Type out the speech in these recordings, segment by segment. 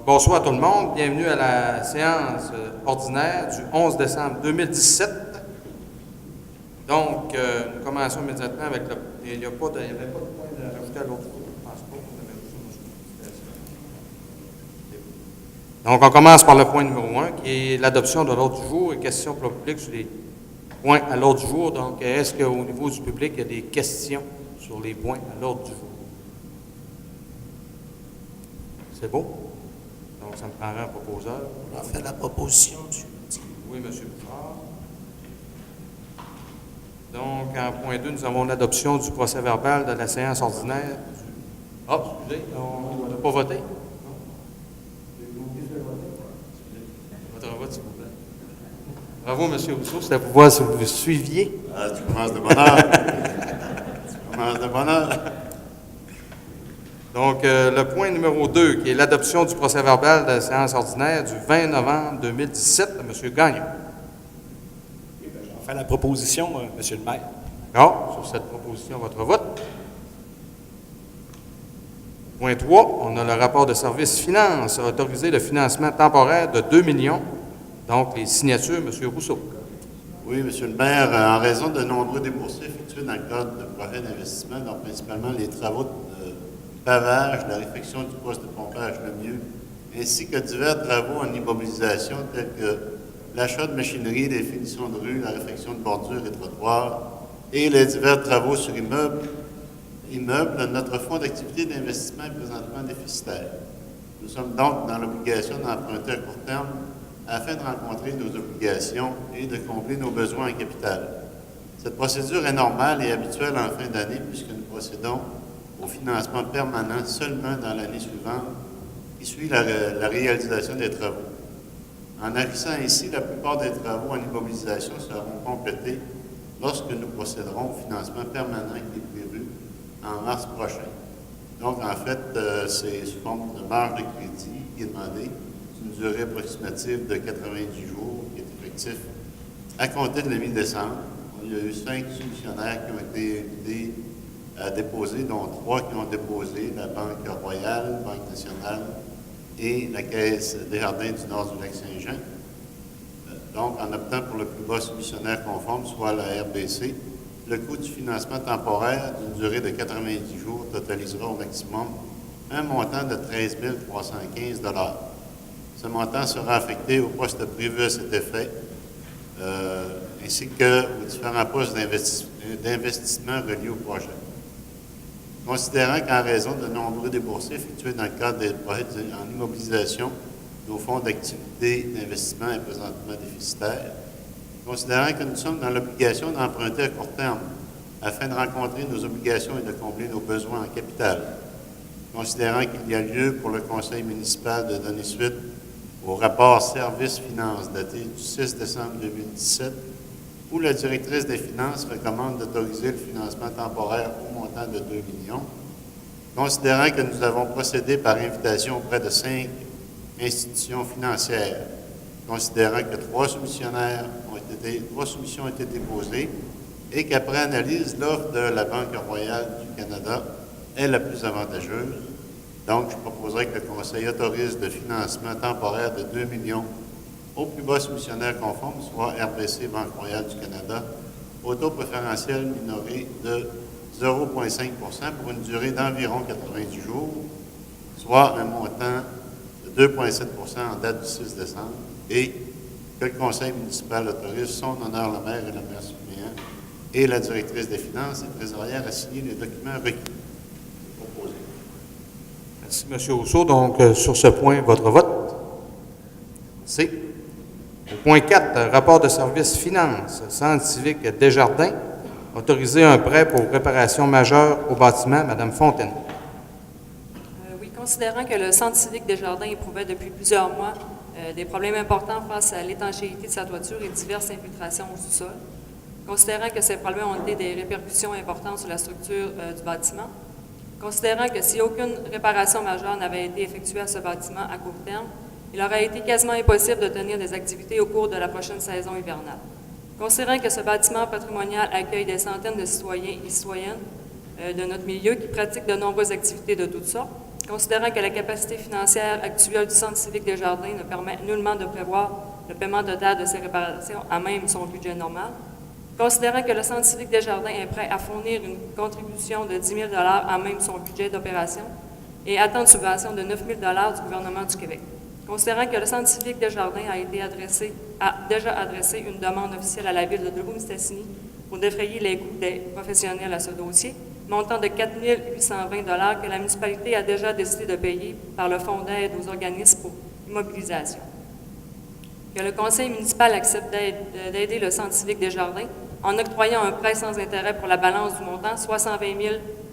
Bonsoir tout le monde. Bienvenue à la séance ordinaire du 11 décembre 2017. Donc, nous commençons immédiatement avec le... Il n'y avait pas de point à rajouter à l'autre jour. Je pense pas qu'on avait reçu ça. Donc, on commence par le point numéro 1, qui est l'adoption de l'ordre du jour et questions pour le public sur les points à l'ordre du jour. Donc, est-ce qu'au niveau du public, il y a des questions sur les points à l'ordre du jour? C'est beau? Donc, ça me prendrait un proposeur. On fait la proposition du... Oui, M. Bouchard. Donc, en point 2, nous avons l'adoption du procès-verbal de la séance ordinaire. Ah, excusez, on n'a pas voté? Votre vote, s'il vous plaît. Bravo, M. Rousseau, c'était pour voir si vous suiviez. Ah, tu commences de bonne heure. Tu commences de bonne heure. Donc, le point numéro 2, qui est l'adoption du procès-verbal de la séance ordinaire du 20 novembre 2017, M. Gagnon. On fait la proposition, Monsieur le maire. Non, sur cette proposition, votre vote. Point 3, on a le rapport de service finance, autorisé le financement temporaire de 2 millions. Donc, les signatures, M. Rousseau. Oui, Monsieur le maire, en raison de nombreux déboursés effectués dans le cadre de projets d'investissement, donc principalement les travaux de pavage, la réfection du poste de pompage le mieux, ainsi que divers travaux en immobilisation tels que l'achat de machinerie, les finitions de rue, la réfection de bordures et trottoirs et les divers travaux sur immeubles, notre fonds d'activité d'investissement est présentement déficitaire. Nous sommes donc dans l'obligation d'emprunter à court terme afin de rencontrer nos obligations et de combler nos besoins en capital. Cette procédure est normale et habituelle en fin d'année puisque nous procédons au financement permanent seulement dans l'année suivante qui suit la réalisation des travaux. En agissant ainsi, la plupart des travaux en immobilisation seront complétés lorsque nous procéderons au financement permanent qui est prévu en mars prochain. Donc, en fait, c'est sous forme de marge de crédit qui est demandée, une durée approximative de 90 jours qui est effectif à compter de la mi-décembre. Il y a eu 5 soumissionnaires qui ont été invités à déposer, dont 3 qui ont déposé, la Banque Royale, Banque Nationale et la Caisse des Jardins du Nord du Lac-Saint-Jean. Donc, en optant pour le plus bas soumissionnaire conforme, soit la RBC, le coût du financement temporaire d'une durée de 90 jours totalisera au maximum un montant de 13 315 $. Ce montant sera affecté au poste prévu à cet effet, ainsi qu'aux différents postes d'investissement reliés au projet. Considérant qu'en raison de nombreux déboursés effectués dans le cadre des projets en immobilisation, nos fonds d'activité d'investissement est présentement déficitaire, considérant que nous sommes dans l'obligation d'emprunter à court terme afin de rencontrer nos obligations et de combler nos besoins en capital, considérant qu'il y a lieu pour le conseil municipal de donner suite au rapport Service-Finances daté du 6 décembre 2017, où la directrice des finances recommande d'autoriser le financement temporaire au montant de 2 millions, considérant que nous avons procédé par invitation auprès de 5 institutions financières, considérant que 3 soumissions ont été déposées et qu'après analyse, l'offre de la Banque Royale du Canada est la plus avantageuse. Donc, je proposerai que le Conseil autorise le financement temporaire de 2 millions au plus bas soumissionnaire conforme, soit RBC Banque Royale du Canada, au taux préférentiel minoré de 0,5 pour une durée d'environ 90 jours, soit un montant de 2,7 en date du 6 décembre, et que le Conseil municipal autorise son honneur le maire et le maire suppléant et la directrice des finances et trésorière à signer les documents requis. Proposé. Merci, M. Rousseau. Donc, sur ce point, votre vote. C'est au point 4, rapport de service finance, Centre civique Desjardins, autoriser un prêt pour réparation majeure au bâtiment, Mme Fontaine. Oui, considérant que le Centre civique Desjardins éprouvait depuis plusieurs mois des problèmes importants face à l'étanchéité de sa toiture et diverses infiltrations au sous-sol, considérant que ces problèmes ont été des répercussions importantes sur la structure du bâtiment, considérant que si aucune réparation majeure n'avait été effectuée à ce bâtiment à court terme, il aurait été quasiment impossible de tenir des activités au cours de la prochaine saison hivernale. Considérant que ce bâtiment patrimonial accueille des centaines de citoyens et citoyennes de notre milieu qui pratiquent de nombreuses activités de toutes sortes, Considérant que la capacité financière actuelle du Centre civique des Jardins ne permet nullement de prévoir le paiement total de ces réparations à même son budget normal. Considérant que le Centre civique des Jardins est prêt à fournir une contribution de 10 000 à même son budget d'opération et attend une subvention de 9 000 du gouvernement du Québec. Considérant que le Centre civique des Jardins a déjà adressé une demande officielle à la Ville de Dolbeau-Mistassini pour défrayer les coûts des professionnels à ce dossier, montant de 4 820 que la municipalité a déjà décidé de payer par le Fonds d'aide aux organismes pour immobilisation. Que le conseil municipal accepte d'aider le Centre civique des Jardins en octroyant un prêt sans intérêt pour la balance du montant 620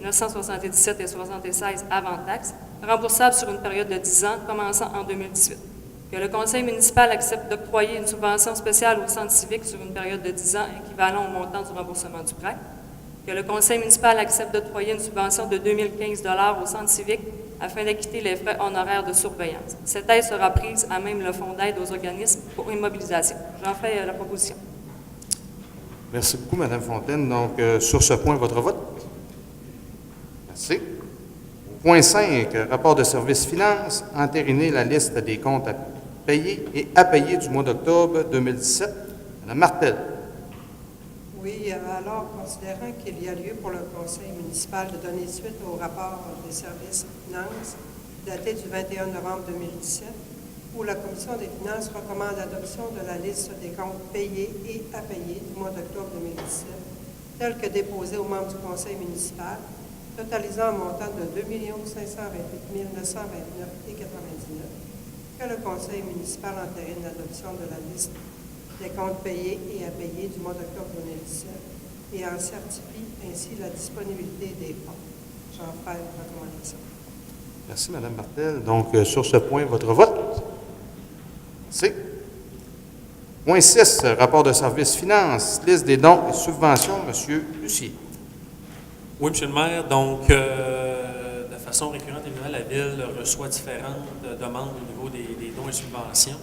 977,76 avant taxe, remboursable sur une période de 10 ans, commençant en 2018. Que le conseil municipal accepte d'octroyer une subvention spéciale au Centre civique sur une période de 10 ans équivalent au montant du remboursement du prêt. Que le conseil municipal accepte d'octroyer une subvention de 2015 au Centre civique afin d'acquitter les frais honoraires de surveillance. Cette aide sera prise à même le Fonds d'aide aux organismes pour immobilisation. J'en fais la proposition. Merci beaucoup, Mme Fontaine. Donc, sur ce point, votre vote? Merci. Au point 5, rapport de service finances, entériner la liste des comptes à payer et à payer du mois d'octobre 2017. Mme Martel. Oui, alors, considérant qu'il y a lieu pour le conseil municipal de donner suite au rapport des services finances daté du 21 novembre 2017, où la Commission des finances recommande l'adoption de la liste des comptes payés et à payer du mois d'octobre 2017, telle que déposée aux membres du conseil municipal, totalisant un montant de 2 528 929,99 que le conseil municipal entérine l'adoption de la liste des comptes payés et à payer du mois d'octobre 2017 et en certifie ainsi la disponibilité des fonds. J'en fais une recommandation. Merci, Mme Martel. Donc, sur ce point, votre vote? Merci. Point 6, rapport de service finances, liste des dons et subventions, M. Lucier. Oui, M. le maire. Donc, de façon récurrente et nouvelle, la Ville reçoit différentes demandes au niveau des dons et subventions.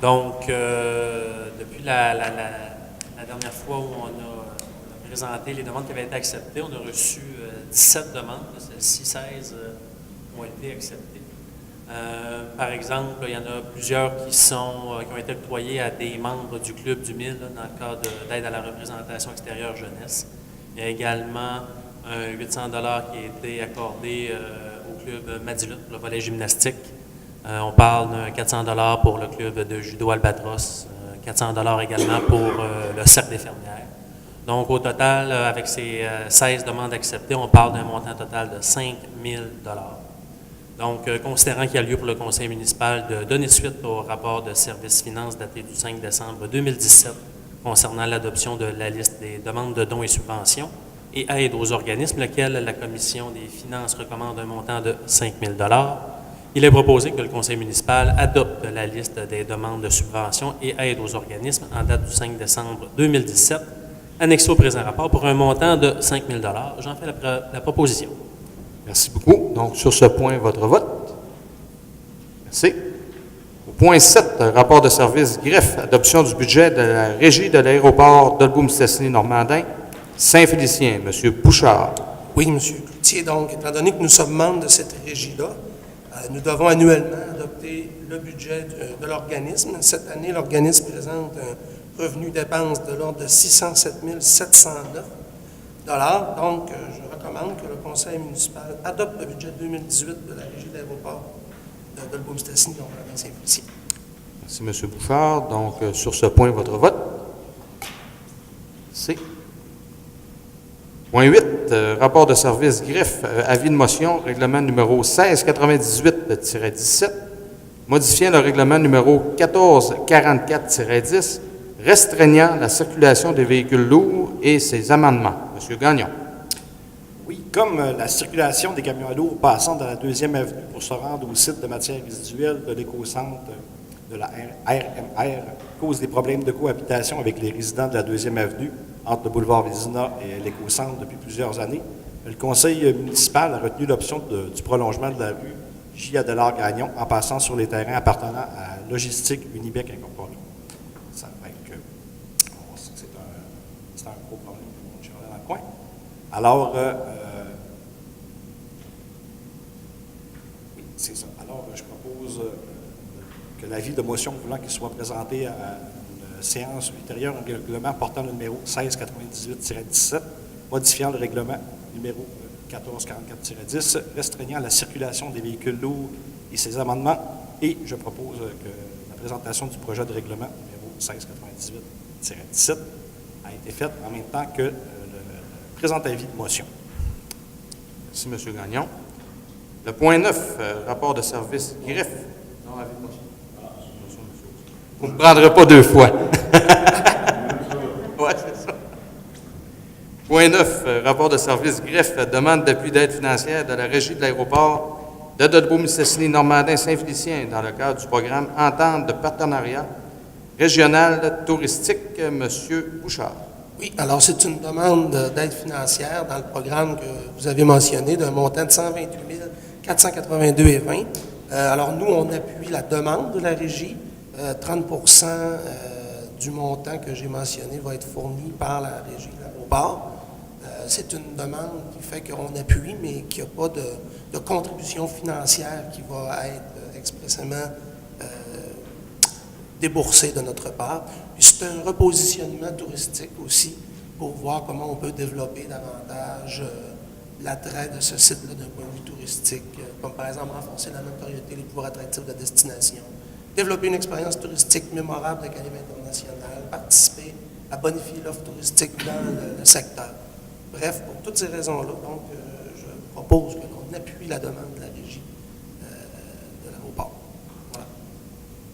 Donc, depuis la dernière fois où on a présenté les demandes qui avaient été acceptées, on a reçu 17 demandes. Celles-ci, 16 ont été acceptées. Par exemple, il y en a plusieurs qui ont été octroyées à des membres du Club du Mille dans le cadre d'aide à la représentation extérieure jeunesse. Il y a également 800 $ qui a été accordé au Club Madilut pour le volet gymnastique. On parle de 400 $ pour le club de judo Albatros, 400 $ également pour le cercle des fermières. Donc, au total, avec ces 16 demandes acceptées, on parle d'un montant total de 5 000 $. Donc, considérant qu'il y a lieu pour le conseil municipal de donner suite au rapport de service finances daté du 5 décembre 2017 concernant l'adoption de la liste des demandes de dons et subventions et aide aux organismes, lequel la commission des finances recommande un montant de 5 000 $. Il est proposé que le conseil municipal adopte la liste des demandes de subventions et aide aux organismes en date du 5 décembre 2017, annexée au présent rapport pour un montant de 5 000 $. J'en fais la proposition. Merci beaucoup. Donc, sur ce point, votre vote? Merci. Au point 7, rapport de service greffe, adoption du budget de la régie de l'aéroport Dolbeau-Mistassini-Normandin, Saint-Félicien. M. Bouchard. Oui, M. Cloutier. Donc, étant donné que nous sommes membres de cette régie-là, nous devons annuellement adopter le budget de l'organisme. Cette année, l'organisme présente un revenu dépense de l'ordre de 607 709 $. Donc, je recommande que le conseil municipal adopte le budget 2018 de la régie d'aéroport de Dolbeau-Mistassini, donc la Saint-Félicien. Merci, M. Bouchard. Donc, sur ce point, votre vote? Merci. Point 8, rapport de service greffe, avis de motion, règlement numéro 1698-17, modifiant le règlement numéro 1444-10, restreignant la circulation des véhicules lourds et ses amendements. M. Gagnon. Oui, comme la circulation des camions lourds passant dans la 2e avenue pour se rendre au site de matières résiduelles de l'éco-centre de la RMR cause des problèmes de cohabitation avec les résidents de la 2e avenue entre le boulevard Vézina et l'éco-centre depuis plusieurs années, le conseil municipal a retenu l'option du prolongement de la rue J. Adélard-Gagnon en passant sur les terrains appartenant à Logistique Unibec Incorporée. Ça fait que c'est un gros problème que on dans le coin. Alors, Alors, je propose que l'avis de motion voulant qu'il soit présenté à une séance ultérieure, un règlement portant le numéro 1698-17, modifiant le règlement numéro 1444-10, restreignant la circulation des véhicules lourds et ses amendements. Et je propose que la présentation du projet de règlement numéro 1698-17 a été faite en même temps que le présent avis de motion. Merci, M. Gagnon. Le point 9, rapport de service greffe. Non, avis de motion. Vous ne me prendrez pas deux fois. Oui, c'est ça. Point 9, rapport de service greffe, demande d'appui d'aide financière de la Régie de l'aéroport de Dedebeau-Mistassini-Normandin-Saint-Félicien dans le cadre du programme Entente de partenariat régional touristique. M. Bouchard. Oui, alors c'est une demande d'aide financière dans le programme que vous avez mentionné d'un montant de 128 482,20 $. Alors nous, on appuie la demande de la Régie. 30 du montant que j'ai mentionné va être fourni par la Régie de l'aéroport. C'est une demande qui fait qu'on appuie, mais qu'il n'y a pas de contribution financière qui va être expressément déboursée de notre part. Puis c'est un repositionnement touristique aussi pour voir comment on peut développer davantage l'attrait de ce site-là d'un point de vue touristique, comme par exemple renforcer la notoriété, les pouvoirs attractifs de destination, développer une expérience touristique mémorable de calibre international, participer à bonifier l'offre touristique dans le secteur. Bref, pour toutes ces raisons-là, donc, je propose que l'on appuie la demande de la Régie de l'aéroport. Voilà.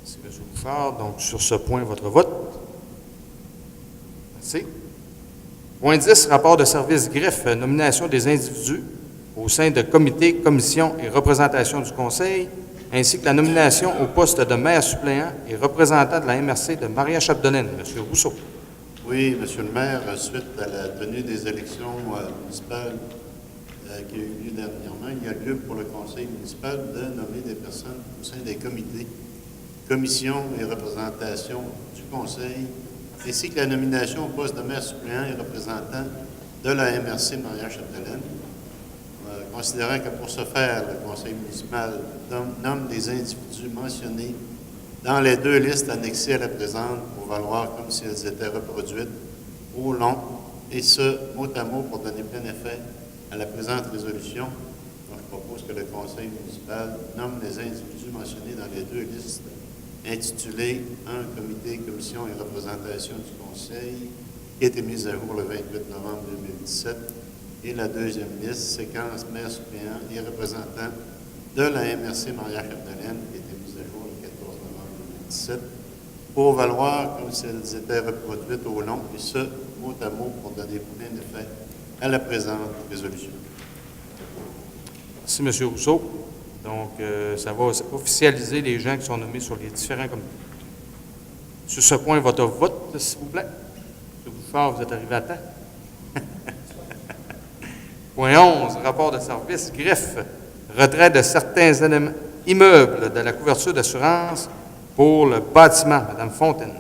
Merci, M. Bouchard. Donc, sur ce point, votre vote. Merci. Point 10, rapport de service greffe, nomination des individus au sein de comités, commissions et représentations du Conseil, ainsi que la nomination au poste de maire suppléant et représentant de la MRC de Maria-Chapdelaine. M. Rousseau. Oui, Monsieur le maire, suite à la tenue des élections municipales qui a eu lieu dernièrement, il y a lieu pour le conseil municipal de nommer des personnes au sein des comités, commissions et représentations du conseil, ainsi que la nomination au poste de maire suppléant et représentant de la MRC Maria-Chapdelaine. Considérant que pour ce faire, le conseil municipal nomme des individus mentionnés dans les deux listes annexées à la présente pour valoir comme si elles étaient reproduites au long, et ce, mot à mot, pour donner plein effet à la présente résolution. Donc, je propose que le conseil municipal nomme les individus mentionnés dans les deux listes intitulées « Un comité, commission et représentation du conseil » qui a été mise à jour le 28 novembre 2017, et la deuxième liste, séquence maire suppléant et représentant de la MRC Maria-Chapdelaine qui a été mise à jour le 14 novembre 2017, pour valoir comme si elles étaient reproduites au long, et ce, mot à mot, pour donner plein d'effet à la présente résolution. Merci, M. Rousseau. Donc, ça va officialiser les gens qui sont nommés sur les différents comités. Sur ce point, votre vote, s'il vous plaît. M. Bouchard, vous êtes arrivé à temps. Point 11, rapport de service greffe, retrait de certains éléments immeubles de la couverture d'assurance pour le bâtiment. Mme Fontaine.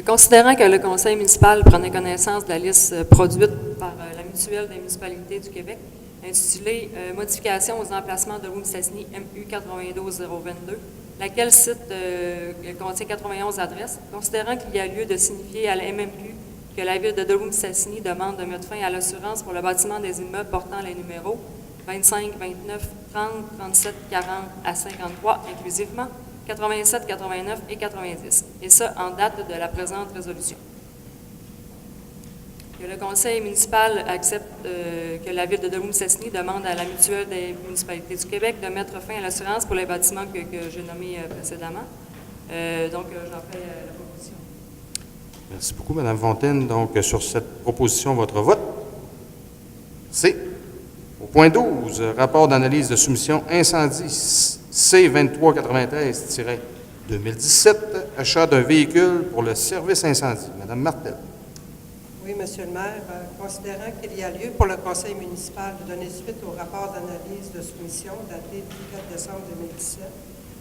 Considérant que le conseil municipal prenait connaissance de la liste produite par la mutuelle des municipalités du Québec, intitulée Modification aux emplacements de Dedebeau-Mistassini MU 92022, laquelle contient 91 adresses, considérant qu'il y a lieu de signifier à la MMQ que la Ville de Dedebeau-Mistassini demande de mettre fin à l'assurance pour le bâtiment des immeubles portant les numéros 25, 29, 30, 37, 40 à 53 inclusivement, 87, 89 et 90, et ça en date de la présente résolution. Que le conseil municipal accepte que la Ville de Dedebeau-Mistassini demande à la mutuelle des municipalités du Québec de mettre fin à l'assurance pour les bâtiments que j'ai nommés précédemment. Donc, j'en fais la proposition. Merci beaucoup, Mme Fontaine. Donc, sur cette proposition, votre vote. C'est au point 12, rapport d'analyse de soumission incendie C2393-2017, achat d'un véhicule pour le service incendie. Mme Martel. Oui, Monsieur le maire, considérant qu'il y a lieu pour le conseil municipal de donner suite au rapport d'analyse de soumission daté du 4 décembre 2017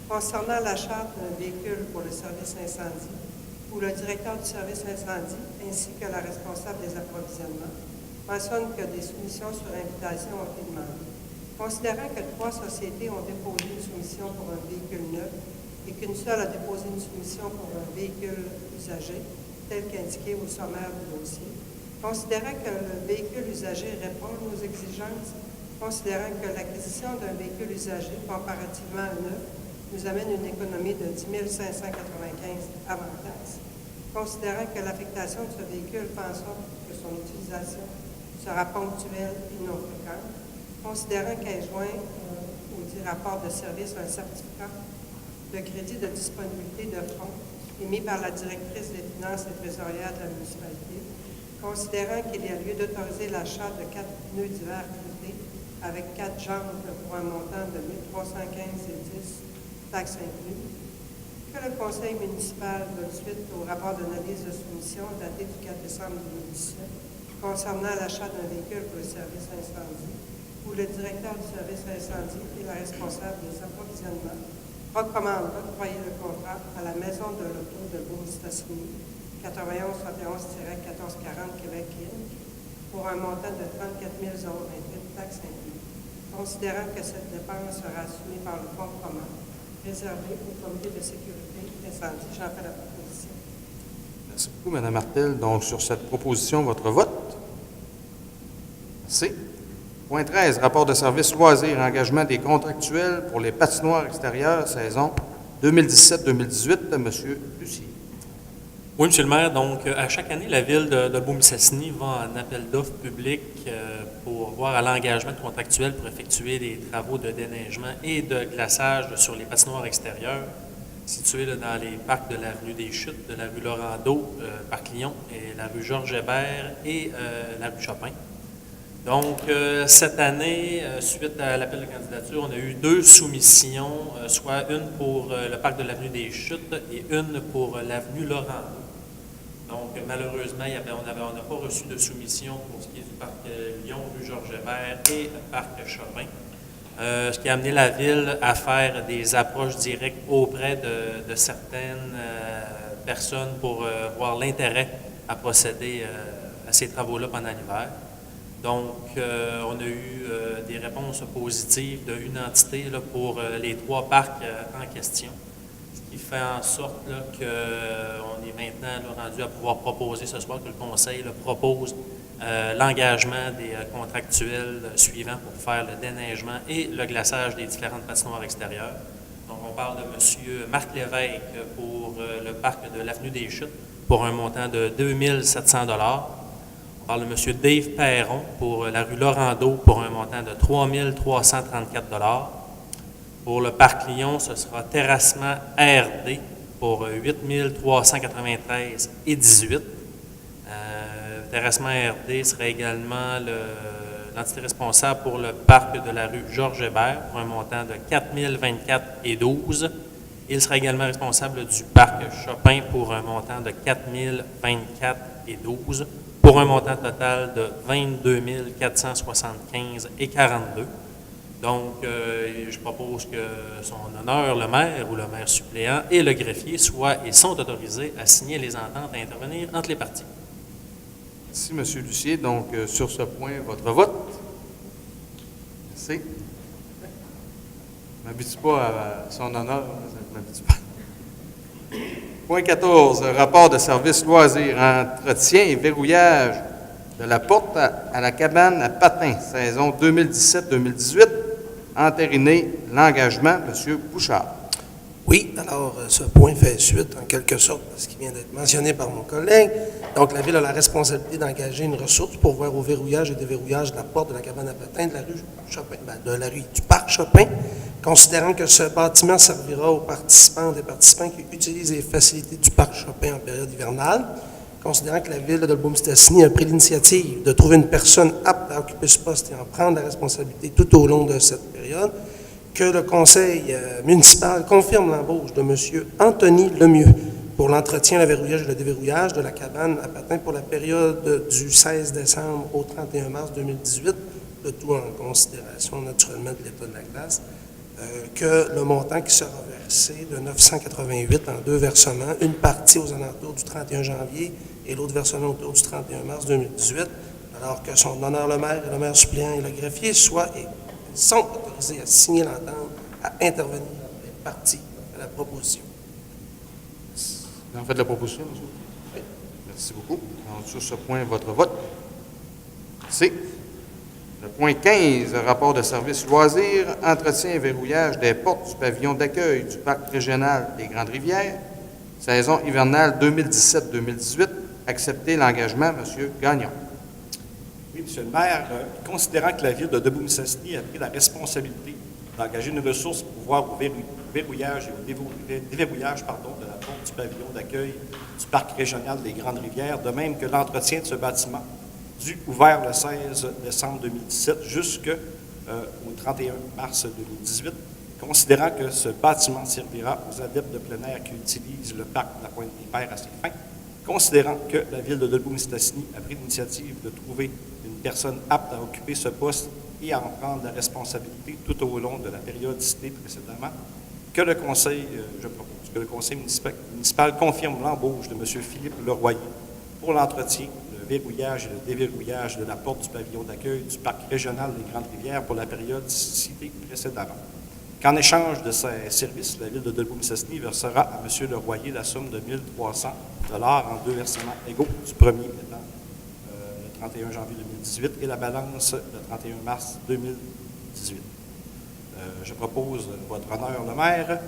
concernant l'achat d'un véhicule pour le service incendie, où le directeur du service incendie ainsi que la responsable des approvisionnements mentionnent que des soumissions sur invitation ont été demandées. Considérant que 3 sociétés ont déposé une qu'une seule a déposé une soumission pour un véhicule usagé, tel qu'indiqué au sommaire du dossier. Considérant que le véhicule usagé répond à nos exigences, considérant que l'acquisition d'un véhicule usagé comparativement à neuf nous amène une économie de 10 595 avant taxe, considérant que l'affectation de ce véhicule fait en sorte que son utilisation sera ponctuelle et non fréquente, considérant qu'elle joint au dit rapport de service un certificat de crédit de disponibilité de fonds émis par la directrice des finances et trésorière de la municipalité, considérant qu'il y a lieu d'autoriser l'achat de 4 pneus d'hiver coûtés avec 4 jantes pour un montant de 1 315,10 taxes incluses, que le conseil municipal donne suite au rapport d'analyse de soumission daté du 4 décembre 2017 concernant l'achat d'un véhicule pour le service incendie, où le directeur du service incendie est la responsable des approvisionnements, recommande d'octroyer le contrat à la Maison de l'Auto de Beaume-Stassini, 9171-1440 Québec-Île, pour un montant de 34 028 taxes incluses, considérant que cette dépense sera assumée par le fonds commun réservé au comité de sécurité incendie. J'en fais la proposition. Merci beaucoup, Mme Martel. Donc, sur cette proposition, votre vote? Merci. Point 13, rapport de service loisirs, engagement des contractuels pour les patinoires extérieures, saison 2017-2018, M. Lucier. Oui, M. le maire. Donc, à chaque année, la Ville de Beaume-Stassini va en appel d'offres public pour voir à l'engagement de contractuels pour effectuer des travaux de déneigement et de glaçage sur les patinoires extérieures situées dans les parcs de l'avenue des Chutes, de la rue Laurando, Parc Lyon, et la rue Georges-Hébert et la rue Chopin. Donc, cette année, suite à l'appel de candidature, on a eu 2 soumissions, soit une pour le parc de l'avenue des Chutes et une pour l'avenue Laurando. Donc, malheureusement, on n'a pas reçu de soumission pour ce qui est du parc Lyon, rue Georges-Hébert et parc Chopin. Ce qui a amené la Ville à faire des approches directes auprès de certaines personnes pour voir l'intérêt à procéder à ces travaux-là pendant l'hiver. Donc, on a eu des réponses positives d'une entité là, pour les 3 parcs en question, ce qui fait en sorte qu'on est maintenant là, rendu à pouvoir proposer ce soir que le Conseil là, propose l'engagement des contractuels suivants pour faire le déneigement et le glaçage des différentes patinoires extérieures. Donc, on parle de M. Marc Lévesque pour le parc de l'Avenue des Chutes pour un montant de 2 700 $. On parle de M. Dave Perron pour la rue Laurando pour un montant de 3 334 $. Pour le parc Lyon, ce sera terrassement RD pour 8 393,18 $. Terrassement RD serait également l'entité responsable pour le parc de la rue Georges-Hébert pour un montant de 4 024,12 $. Il sera également responsable du parc Chopin pour un montant de 4 024,12 $. Pour un montant total de 22 475,42 $. Donc, je propose que son honneur, le maire ou le maire suppléant et le greffier soient et sont autorisés à signer les ententes à intervenir entre les parties. Merci, M. Lucier. Donc, sur ce point, votre vote? Merci. Je ne m'habitue pas à son honneur. Ça ne m'habitue pas. Point 14, rapport de service loisirs, entretien et verrouillage de la porte à la cabane à Patin, saison 2017-2018, entériné l'engagement, M. Bouchard. Oui, alors ce point fait suite en quelque sorte à ce qui vient d'être mentionné par mon collègue. Donc, la Ville a la responsabilité d'engager une ressource pour voir au verrouillage et déverrouillage de la porte de la cabane à Patin de la rue Chopin, de la rue du parc Chopin, considérant que ce bâtiment servira aux participants, des participants qui utilisent les facilités du parc Chopin en période hivernale, considérant que la Ville de Beaume-Stassini a pris l'initiative de trouver une personne apte à occuper ce poste et en prendre la responsabilité tout au long de cette période, que le conseil municipal confirme l'embauche de M. Anthony Lemieux pour l'entretien, le verrouillage et le déverrouillage de la cabane à Patin pour la période du 16 décembre au 31 mars 2018, le tout en considération naturellement de l'état de la glace, que le montant qui sera versé de 988 en 2 versements, une partie aux alentours du 31 janvier et l'autre versement autour du 31 mars 2018, alors que son honneur le maire et le maire suppléant et le greffier sont autorisés à signer l'entente, à intervenir dans les parties de la proposition. Vous en faites la proposition, monsieur? Oui. Merci beaucoup. Donc, sur ce point, votre vote. Merci. Le point 15, rapport de service loisirs, entretien et verrouillage des portes du pavillon d'accueil du parc régional des Grandes-Rivières, saison hivernale 2017-2018. Accepter l'engagement, M. Gagnon. Oui, Monsieur le maire, considérant que la Ville de Debout-Mistassini a pris la responsabilité d'engager une ressource pour pouvoir au verrouillage et au déverrouillage de la porte du pavillon d'accueil du parc régional des Grandes-Rivières, de même que l'entretien de ce bâtiment, dû ouvert le 16 décembre 2017 jusqu'au 31 mars 2018, considérant que ce bâtiment servira aux adeptes de plein air qui utilisent le parc de la Pointe-des-Pères à ses fins, considérant que la Ville de Debout-Mistassini a pris l'initiative de trouver une personne apte à occuper ce poste et à en prendre la responsabilité tout au long de la période citée précédemment, que le Conseil, je propose que le Conseil municipal confirme l'embauche de M. Philippe Leroyer pour l'entretien, le verrouillage et le déverrouillage de la porte du pavillon d'accueil du parc régional des Grandes-Rivières pour la période citée précédemment. Qu'en échange de ces services, la Ville de Debout-Mistassini versera à M. Leroyer la somme de 1 300 $ en 2 versements égaux, du premier étant le 31 janvier 2018 et la balance le 31 mars 2018. Je propose, votre honneur, le maire,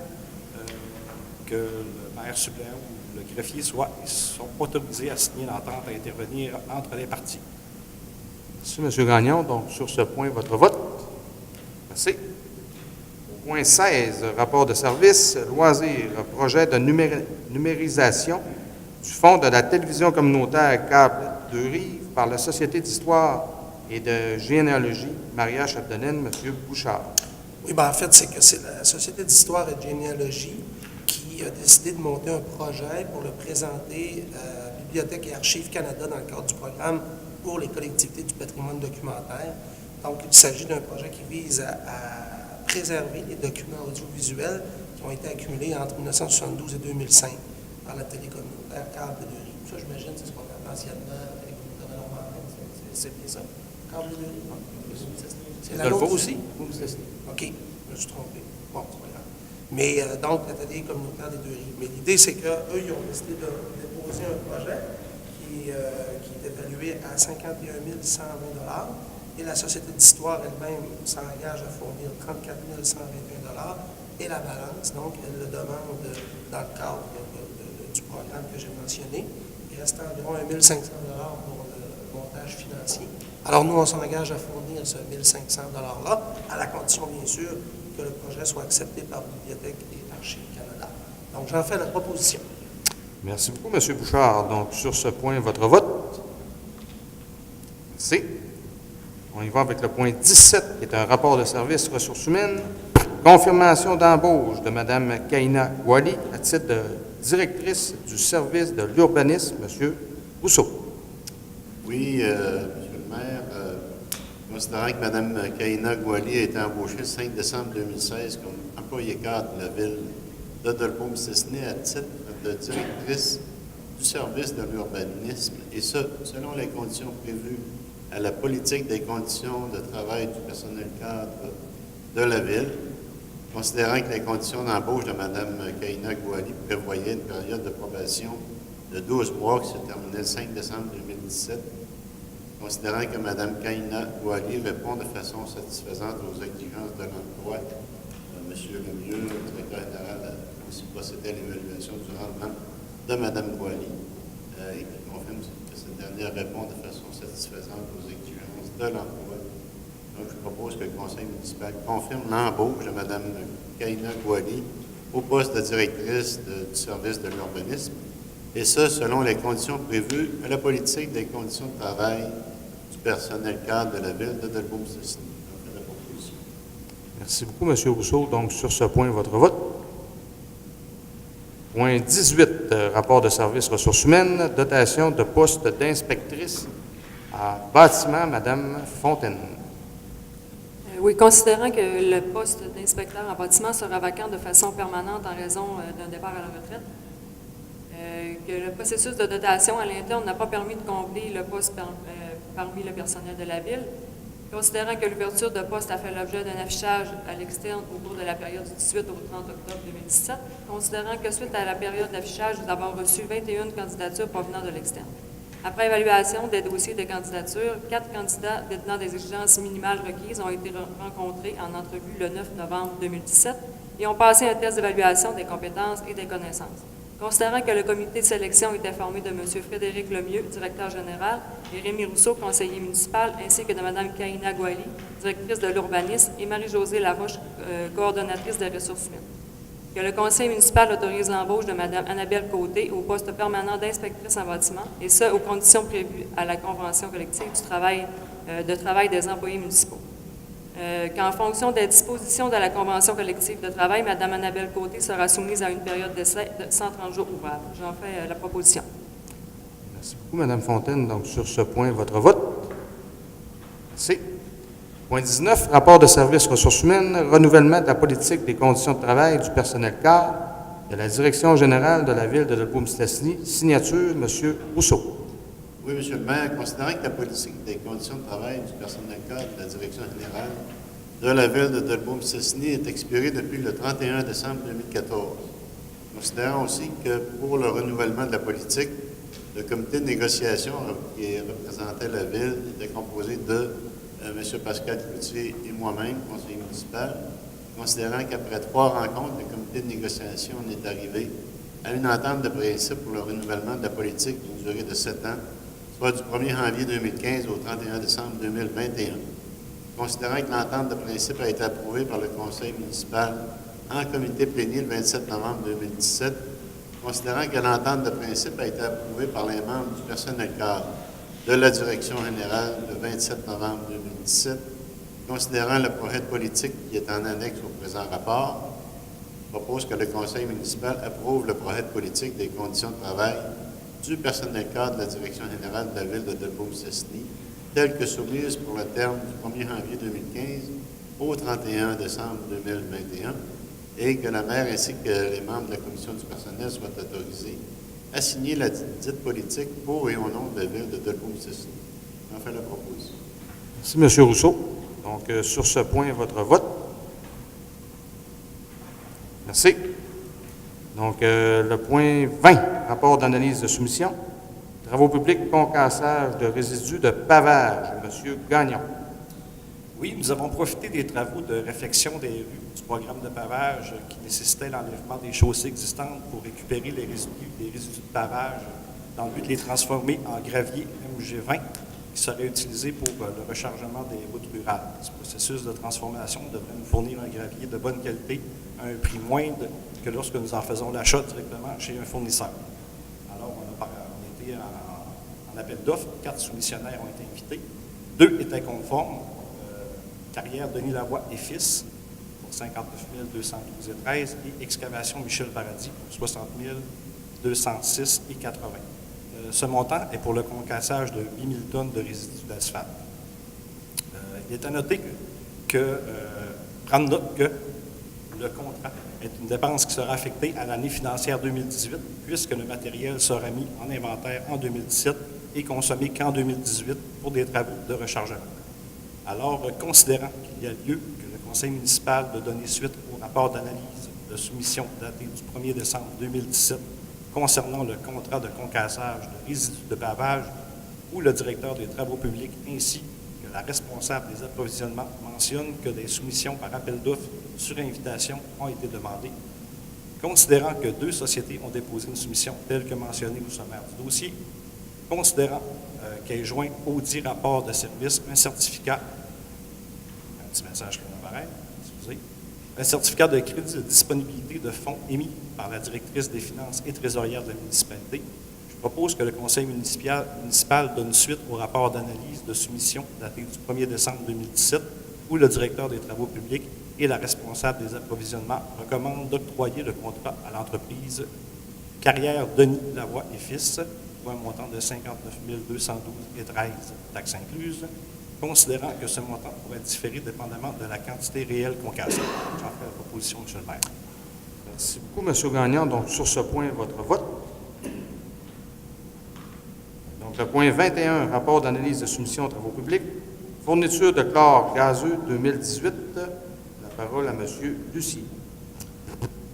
que le maire suppléant ou le greffier sont autorisés à signer l'entente à intervenir entre les parties. Merci, M. Gagnon. Donc, sur ce point, votre vote. Merci. Au point 16, rapport de service, loisirs, projet de numérisation du fonds de la télévision communautaire câble de Rives par la Société d'histoire et de généalogie Maria Chapdelaine, M. Bouchard. Oui, bien, en fait, c'est la Société d'histoire et de généalogie qui a décidé de monter un projet pour le présenter à Bibliothèque et Archives Canada dans le cadre du programme pour les collectivités du patrimoine documentaire. Donc, il s'agit d'un projet qui vise à préserver les documents audiovisuels qui ont été accumulés entre 1972 et 2005 par la télé communautaire câble de Rives. Ça, j'imagine, c'est ce qu'on appelle anciennement la télé communautaire normande. C'est bien ça? Câble de Rives? C'est la nôtre aussi? OK, je me suis trompé. Bon, c'est pas grave. Mais donc, la télé communautaire des Deux-Rives. Mais l'idée, c'est qu'eux, ils ont décidé de déposer un projet qui est évalué à 51 120 $ et la Société d'histoire elle-même s'engage à fournir 34 121 $ et la balance, donc, elle le demande dans le cadre du programme que j'ai mentionné. Il reste environ 1 500 $ pour le montage financier. Alors, nous, on s'engage à fournir ce 1 500 $ à la condition, bien sûr, que le projet soit accepté par Bibliothèque et Archives Canada. Donc, j'en fais la proposition. Merci beaucoup, M. Bouchard. Donc, sur ce point, votre vote. Merci. On y va avec le point 17, qui est un rapport de service ressources humaines. Confirmation d'embauche de Mme Kaina Wali à titre de directrice du service de l'urbanisme, M. Rousseau. Oui, M. le maire, considérant que Mme Kaina Gouali a été embauchée le 5 décembre 2016 comme employée cadre de la Ville de Debout-Mistassini à titre de directrice du service de l'urbanisme, et ce, selon les conditions prévues à la politique des conditions de travail du personnel cadre de la Ville, considérant que les conditions d'embauche de Mme Kaina Gouali prévoyaient une période de probation de 12 mois qui se terminait le 5 décembre 2017, considérant que Mme Kaina Gouali répond de façon satisfaisante aux exigences de l'emploi, M. Lemieux, le directeur général, a aussi procédé à l'évaluation du rendement de Mme Gouali et qui confirme que cette dernière répond de façon satisfaisante aux exigences de l'emploi. Donc, je propose que le Conseil municipal confirme l'embauche de Mme Kaina Gouali au poste de directrice du service de l'urbanisme, et ce, selon les conditions prévues à la politique des conditions de travail du personnel cadre de la Ville de Debout-Mistassini. Donc, la proposition. Merci beaucoup, M. Rousseau. Donc, sur ce point, votre vote. Point 18, rapport de service ressources humaines, dotation de poste d'inspectrice à bâtiment, Mme Fontaine. Oui, considérant que le poste d'inspecteur en bâtiment sera vacant de façon permanente en raison d'un départ à la retraite, que le processus de dotation à l'interne n'a pas permis de combler le poste parmi le personnel de la Ville, Considérant que l'ouverture de poste a fait l'objet d'un affichage à l'externe au cours de la période du 18 au 30 octobre 2017, considérant que suite à la période d'affichage, nous avons reçu 21 candidatures provenant de l'externe. Après évaluation des dossiers de candidature, 4 candidats détenant des exigences minimales requises ont été rencontrés en entrevue le 9 novembre 2017 et ont passé un test d'évaluation des compétences et des connaissances. Considérant que le comité de sélection était formé de M. Frédéric Lemieux, directeur général, et Rémi Rousseau, conseiller municipal, ainsi que de Mme Kaina Gouali, directrice de l'urbanisme, et Marie-Josée Laroche, coordonnatrice des ressources humaines. Que le conseil municipal autorise l'embauche de Mme Annabelle Côté au poste permanent d'inspectrice en bâtiment, et ce, aux conditions prévues à la convention collective du travail des employés municipaux. Qu'en fonction des dispositions de la convention collective de travail, Mme Annabelle Côté sera soumise à une période d'essai de 130 jours ouvrables. J'en fais la proposition. Merci beaucoup, Mme Fontaine. Donc, sur ce point, votre vote. Merci. Point 19, rapport de service ressources humaines, renouvellement de la politique des conditions de travail du personnel cadre de la Direction générale de la Ville de Dolbeau-Mistassini. Signature, M. Rousseau. Oui, M. le maire, considérant que la politique des conditions de travail du personnel cadre de la Direction générale de la Ville de Dolbeau-Mistassini est expirée depuis le 31 décembre 2014. Considérant aussi que pour le renouvellement de la politique, le comité de négociation qui représentait la Ville était composé de M. Pascal Cloutier et moi-même, conseiller municipal, considérant qu'après 3 rencontres, le comité de négociation est arrivé à une entente de principe pour le renouvellement de la politique d'une durée de 7 ans, soit du 1er janvier 2015 au 31 décembre 2021. Considérant que l'entente de principe a été approuvée par le conseil municipal en comité plénier le 27 novembre 2017, considérant que l'entente de principe a été approuvée par les membres du personnel cadre de la Direction générale le 27 novembre 2017, considérant le projet de politique qui est en annexe au présent rapport, propose que le conseil municipal approuve le projet de politique des conditions de travail du personnel cadre de la Direction générale de la Ville de Dolbeau-Mistassini, telle que soumise pour le terme du 1er janvier 2015 au 31 décembre 2021, et que la maire ainsi que les membres de la commission du personnel soient autorisés à signer la dite politique pour et au nom de la Ville de Dolbeau-Mistassini. J'en fais la proposition. Merci, M. Rousseau. Donc, sur ce point, votre vote. Merci. Donc, le point 20, rapport d'analyse de soumission. Travaux publics, concassage de résidus de pavage. M. Gagnon. Oui, nous avons profité des travaux de réfection des rues du programme de pavage qui nécessitait l'enlèvement des chaussées existantes pour récupérer les résidus de pavage dans le but de les transformer en gravier MG20 qui serait utilisé pour le rechargement des routes rurales. Ce processus de transformation devrait nous fournir un gravier de bonne qualité à un prix moindre que lorsque nous en faisons l'achat directement chez un fournisseur. Alors, on a été en appel d'offres, 4 soumissionnaires ont été invités, 2 étaient conformes. Carrière Denis Lavoie et Fils pour 59 212,13 et Excavation Michel Paradis pour 60 206,80. Ce montant est pour le concassage de 8 000 tonnes de résidus d'asphalte. Il est à noter prendre note que le contrat est une dépense qui sera affectée à l'année financière 2018 puisque le matériel sera mis en inventaire en 2017 et consommé qu'en 2018 pour des travaux de rechargement. Alors, considérant qu'il y a lieu que le conseil municipal de donner suite au rapport d'analyse de soumission daté du 1er décembre 2017 concernant le contrat de concassage de résidus de pavage où le directeur des travaux publics ainsi que la responsable des approvisionnements mentionnent que des soumissions par appel d'offres sur invitation ont été demandées, considérant que 2 sociétés ont déposé une soumission telle que mentionnée au sommaire du dossier, considérant qu'est joint au dit rapport de service un certificat, un petit message qui m'apparaît, excusez, un certificat de crédit de disponibilité de fonds émis par la directrice des finances et trésorière de la municipalité. Je propose que le conseil municipal donne suite au rapport d'analyse de soumission daté du 1er décembre 2017 où le directeur des travaux publics et la responsable des approvisionnements recommandent d'octroyer le contrat à l'entreprise Carrière Denis Lavoie et Fils pour un montant de 59 212,13 taxes incluses, considérant que ce montant pourrait différer dépendamment de la quantité réelle concassée. J'en fais la proposition, M. le maire. Merci beaucoup, M. Gagnon. Donc, sur ce point, votre vote. Donc, le point 21, rapport d'analyse de soumission aux travaux publics. Fourniture de chlore gazeux 2018. La parole à M. Lucie.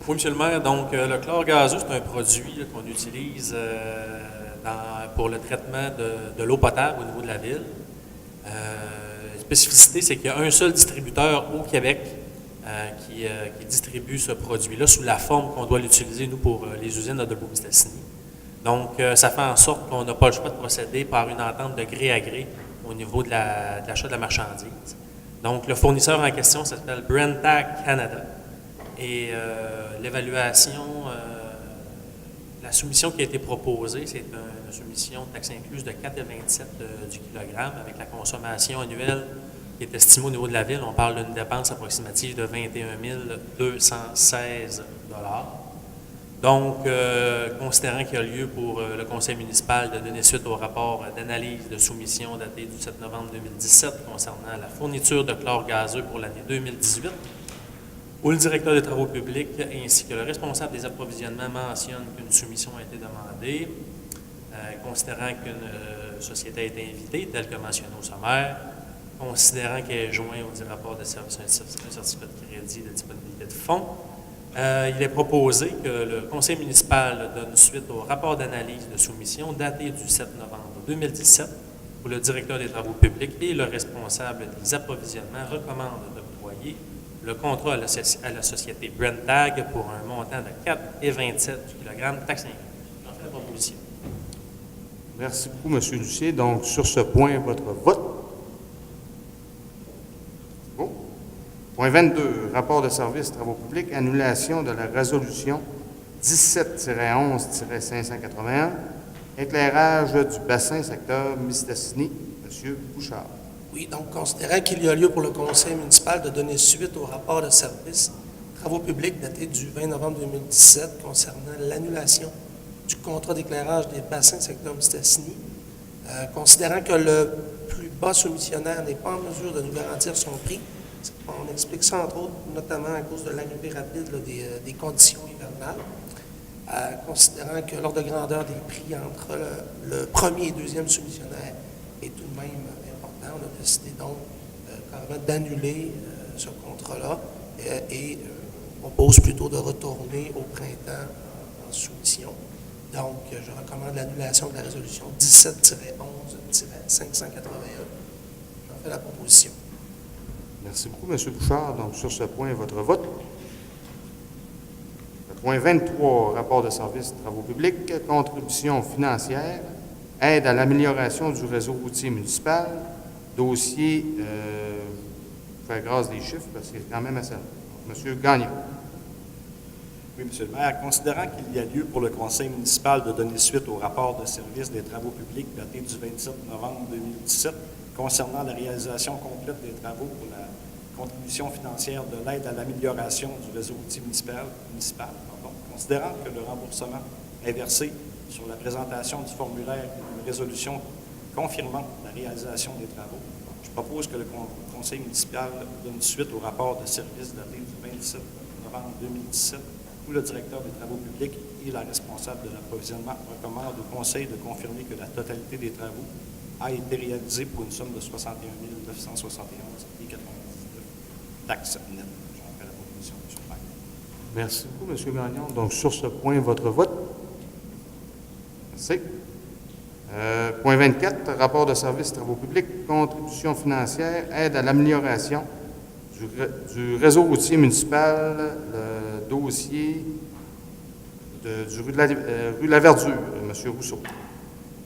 Oui, M. le maire. Donc, le chlore gazeux, c'est un produit là, qu'on utilise pour le traitement de l'eau potable au niveau de la ville. La spécificité, c'est qu'il y a un seul distributeur au Québec qui distribue ce produit-là sous la forme qu'on doit l'utiliser, nous, pour les usines de Mistassini. Donc, ça fait en sorte qu'on n'a pas le choix de procéder par une entente de gré à gré au niveau de l'achat de la marchandise. Donc, le fournisseur en question s'appelle Brentag Canada. Et l'évaluation, la soumission qui a été proposée, c'est une soumission taxe incluse de 4,27 du kilogramme avec la consommation annuelle qui est estimée au niveau de la ville. On parle d'une dépense approximative de 21 216 $. Donc, considérant qu'il y a lieu pour le conseil municipal de donner suite au rapport d'analyse de soumission daté du 7 novembre 2017 concernant la fourniture de chlore gazeux pour l'année 2018, où le directeur des travaux publics ainsi que le responsable des approvisionnements mentionnent qu'une soumission a été demandée, considérant qu'une société a été invitée, telle que mentionné au sommaire, considérant qu'elle est joint au dit rapport de service un certificat de crédit de disponibilité de fonds, il est proposé que le conseil municipal donne suite au rapport d'analyse de soumission daté du 7 novembre 2017, où le directeur des travaux publics et le responsable des approvisionnements recommandent d'octroyer le contrat à la société Brentag pour un montant de 4,27 du kilogramme taxe incluse. J'en fais la proposition. Merci beaucoup, M. Lucier. Donc, sur ce point, votre vote. Bon. Point 22, rapport de service travaux publics, annulation de la résolution 17-11-581, éclairage du bassin secteur Mistassini. M. Bouchard. Oui, donc considérant qu'il y a lieu pour le conseil municipal de donner suite au rapport de service travaux publics daté du 20 novembre 2017 concernant l'annulation du contrat d'éclairage des bassins secteur Mistassini, considérant que le plus bas soumissionnaire n'est pas en mesure de nous garantir son prix. On explique ça, entre autres, notamment à cause de l'arrivée rapide là, des conditions hivernales. Considérant que l'ordre de grandeur des prix entre le premier et deuxième soumissionnaire est tout de même important, on a décidé donc carrément d'annuler ce contrat-là et propose plutôt de retourner au printemps en soumission. Donc, je recommande l'annulation de la résolution 17-11-581. J'en fais la proposition. Merci beaucoup, M. Bouchard. Donc, sur ce point, votre vote. Le point 23, rapport de service travaux publics, contribution financière, aide à l'amélioration du réseau routier municipal, dossier, faire grâce des chiffres, parce que c'est quand même assez long. M. Gagnon. Oui, M. le maire. Considérant qu'il y a lieu pour le conseil municipal de donner suite au rapport de service des travaux publics daté du 27 novembre 2017 concernant la réalisation complète des travaux pour la contribution financière de l'aide à l'amélioration du réseau routier municipal, considérant que le remboursement est versé sur la présentation du formulaire d'une résolution confirmant la réalisation des travaux, je propose que le conseil municipal donne suite au rapport de service daté du 27 novembre 2017 où le directeur des travaux publics et la responsable de l'approvisionnement recommandent au conseil de confirmer que la totalité des travaux a été réalisée pour une somme de 61 971,99 taxes nettes. J'en fais la proposition, M. le maire. Merci beaucoup, M. Gagnon. Donc, sur ce point, votre vote. Merci. Point 24, rapport de service travaux publics, contribution financière, aide à l'amélioration du réseau routier municipal, le dossier rue de la Verdure, M. Rousseau.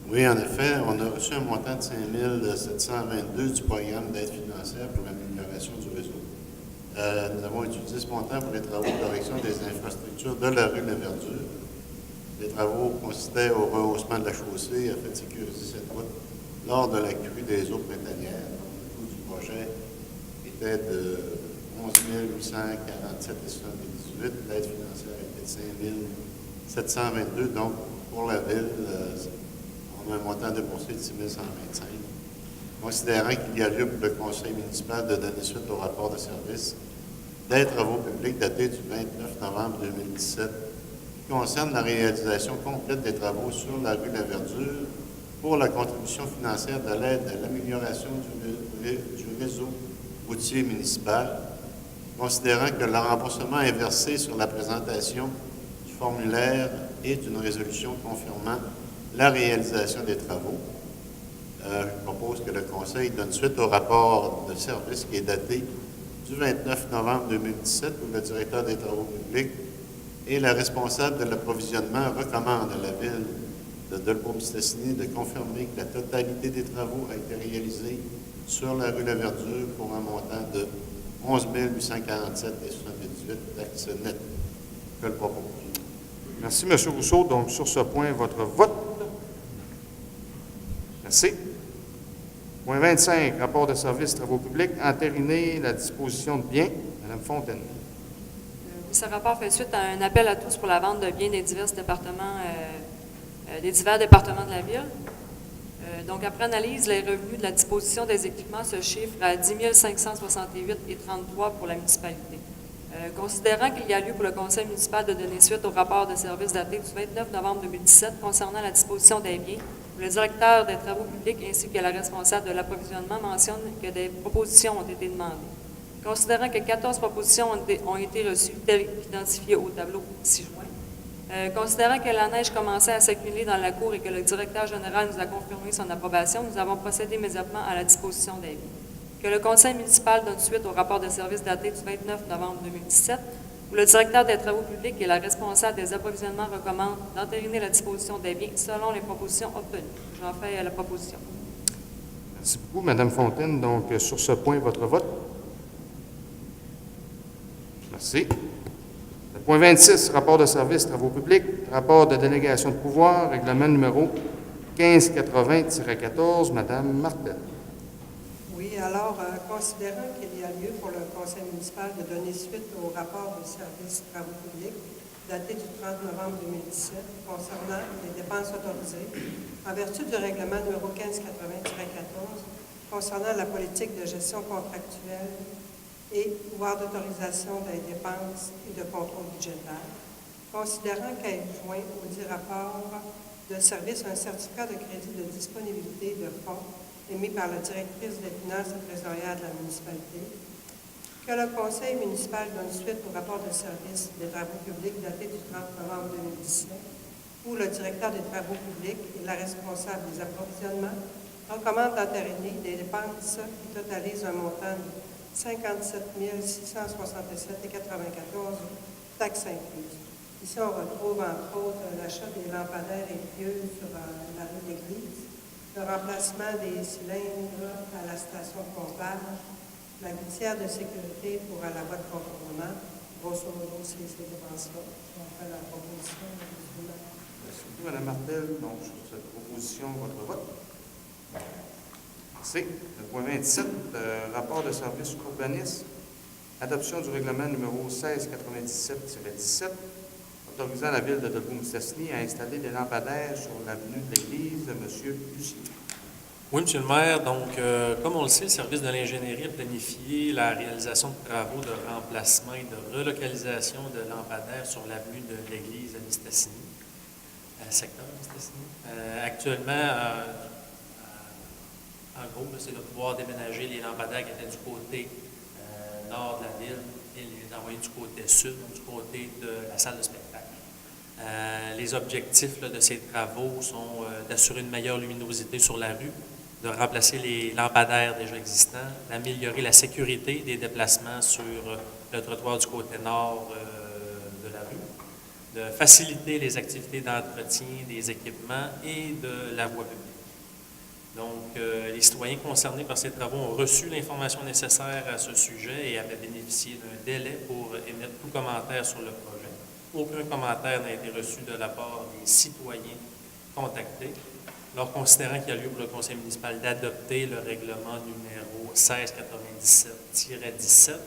Oui, en effet, on a reçu un montant de 5 722 du programme d'aide financière pour l'amélioration du réseau. Nous avons utilisé ce montant pour les travaux de correction des infrastructures de la rue de la Verdure. Les travaux consistaient au rehaussement de la chaussée afin de sécuriser cette route lors de la crue des eaux printanières. Le coût du projet était de 11 847,78 $. L'aide financière était de 5 722 $. Donc, pour la ville, on a un montant déboursé de 6 125 $. Considérant qu'il y a lieu pour le conseil municipal de donner suite au rapport de service des travaux publics daté du 29 novembre 2017 qui concerne la réalisation complète des travaux sur la rue de la Verdure pour la contribution financière de l'aide à l'amélioration du du réseau routier municipal, considérant que le remboursement est versé sur la présentation du formulaire et d'une résolution confirmant la réalisation des travaux. Je propose que le Conseil donne suite au rapport de service qui est daté du 29 novembre 2017, où le directeur des travaux publics et la responsable de l'approvisionnement recommande à la ville de Dolbeau-Mistassini de confirmer que la totalité des travaux a été réalisée sur la rue La Verdure pour un montant de 11 847,78 taxes nettes. Que le propose. Merci, M. Rousseau. Donc, sur ce point, votre vote. Merci. Point 25, rapport de service travaux publics, entériner la disposition de biens. Mme Fontaine. Ce rapport fait suite à un appel à tous pour la vente de biens des divers départements de la Ville. Donc, après analyse, les revenus de la disposition des équipements se chiffrent à 10 568,33 pour la municipalité. Considérant qu'il y a lieu pour le Conseil municipal de donner suite au rapport de service daté du 29 novembre 2017 concernant la disposition des biens, le directeur des travaux publics ainsi que la responsable de l'approvisionnement mentionnent que des propositions ont été demandées. Considérant que 14 propositions ont été reçues, telles qu'identifiées au tableau ci-joint, considérant que la neige commençait à s'accumuler dans la cour et que le directeur général nous a confirmé son approbation, nous avons procédé immédiatement à la disposition des biens. Que le Conseil municipal donne suite au rapport de service daté du 29 novembre 2017, où le directeur des travaux publics et la responsable des approvisionnements recommandent d'entériner la disposition des biens selon les propositions obtenues. J'en fais la proposition. Merci beaucoup, Mme Fontaine. Donc, sur ce point, votre vote. Merci. Le point 26, rapport de service travaux publics, rapport de délégation de pouvoir, règlement numéro 1580-14, Mme Martel. Oui, alors, considérant qu'il y a lieu pour le Conseil municipal de donner suite au rapport de service travaux publics daté du 30 novembre 2017 concernant les dépenses autorisées en vertu du règlement numéro 1580-14 concernant la politique de gestion contractuelle et pouvoir d'autorisation des dépenses et de contrôle budgétaire, considérant qu'a été joint au dit rapport de service un certificat de crédit de disponibilité de fonds émis par la directrice des finances et trésorière de la municipalité, que le Conseil municipal donne suite au rapport de service des travaux publics daté du 30 novembre 2017, où le directeur des travaux publics et la responsable des approvisionnements recommandent d'entériner des dépenses qui totalisent un montant de 57 667,94 taxes incluses. Ici, on retrouve entre autres l'achat des lampadaires et pieux sur la rue de l'Église, le remplacement des cylindres à la station de pompage, la gouttière de sécurité pour la voie de contournement. Grosso modo, c'est ces dépenses-là. On fait la proposition. Merci beaucoup, Mme Martel. Donc, sur cette proposition, votre vote. Merci. Le point 27, rapport de service urbanisme, adoption du règlement numéro 1697-17, autorisant la ville de Dolbeau-Mistassini à installer des lampadaires sur l'avenue de l'Église. M. Lucier. Oui, M. le maire. Donc, comme on le sait, le service de l'ingénierie a planifié la réalisation de travaux de remplacement et de relocalisation de lampadaires sur l'avenue de l'Église à Mistassini, secteur Mistassini. Actuellement, en gros, c'est de pouvoir déménager les lampadaires qui étaient du côté nord de la ville et les envoyer du côté sud, donc du côté de la salle de spectacle. Les objectifs de ces travaux sont d'assurer une meilleure luminosité sur la rue, de remplacer les lampadaires déjà existants, d'améliorer la sécurité des déplacements sur le trottoir du côté nord de la rue, de faciliter les activités d'entretien des équipements et de la voie publique. Donc, les citoyens concernés par ces travaux ont reçu l'information nécessaire à ce sujet et avaient bénéficié d'un délai pour émettre tout commentaire sur le projet. Aucun commentaire n'a été reçu de la part des citoyens contactés. Alors, considérant qu'il y a lieu pour le Conseil municipal d'adopter le règlement numéro 1697-17,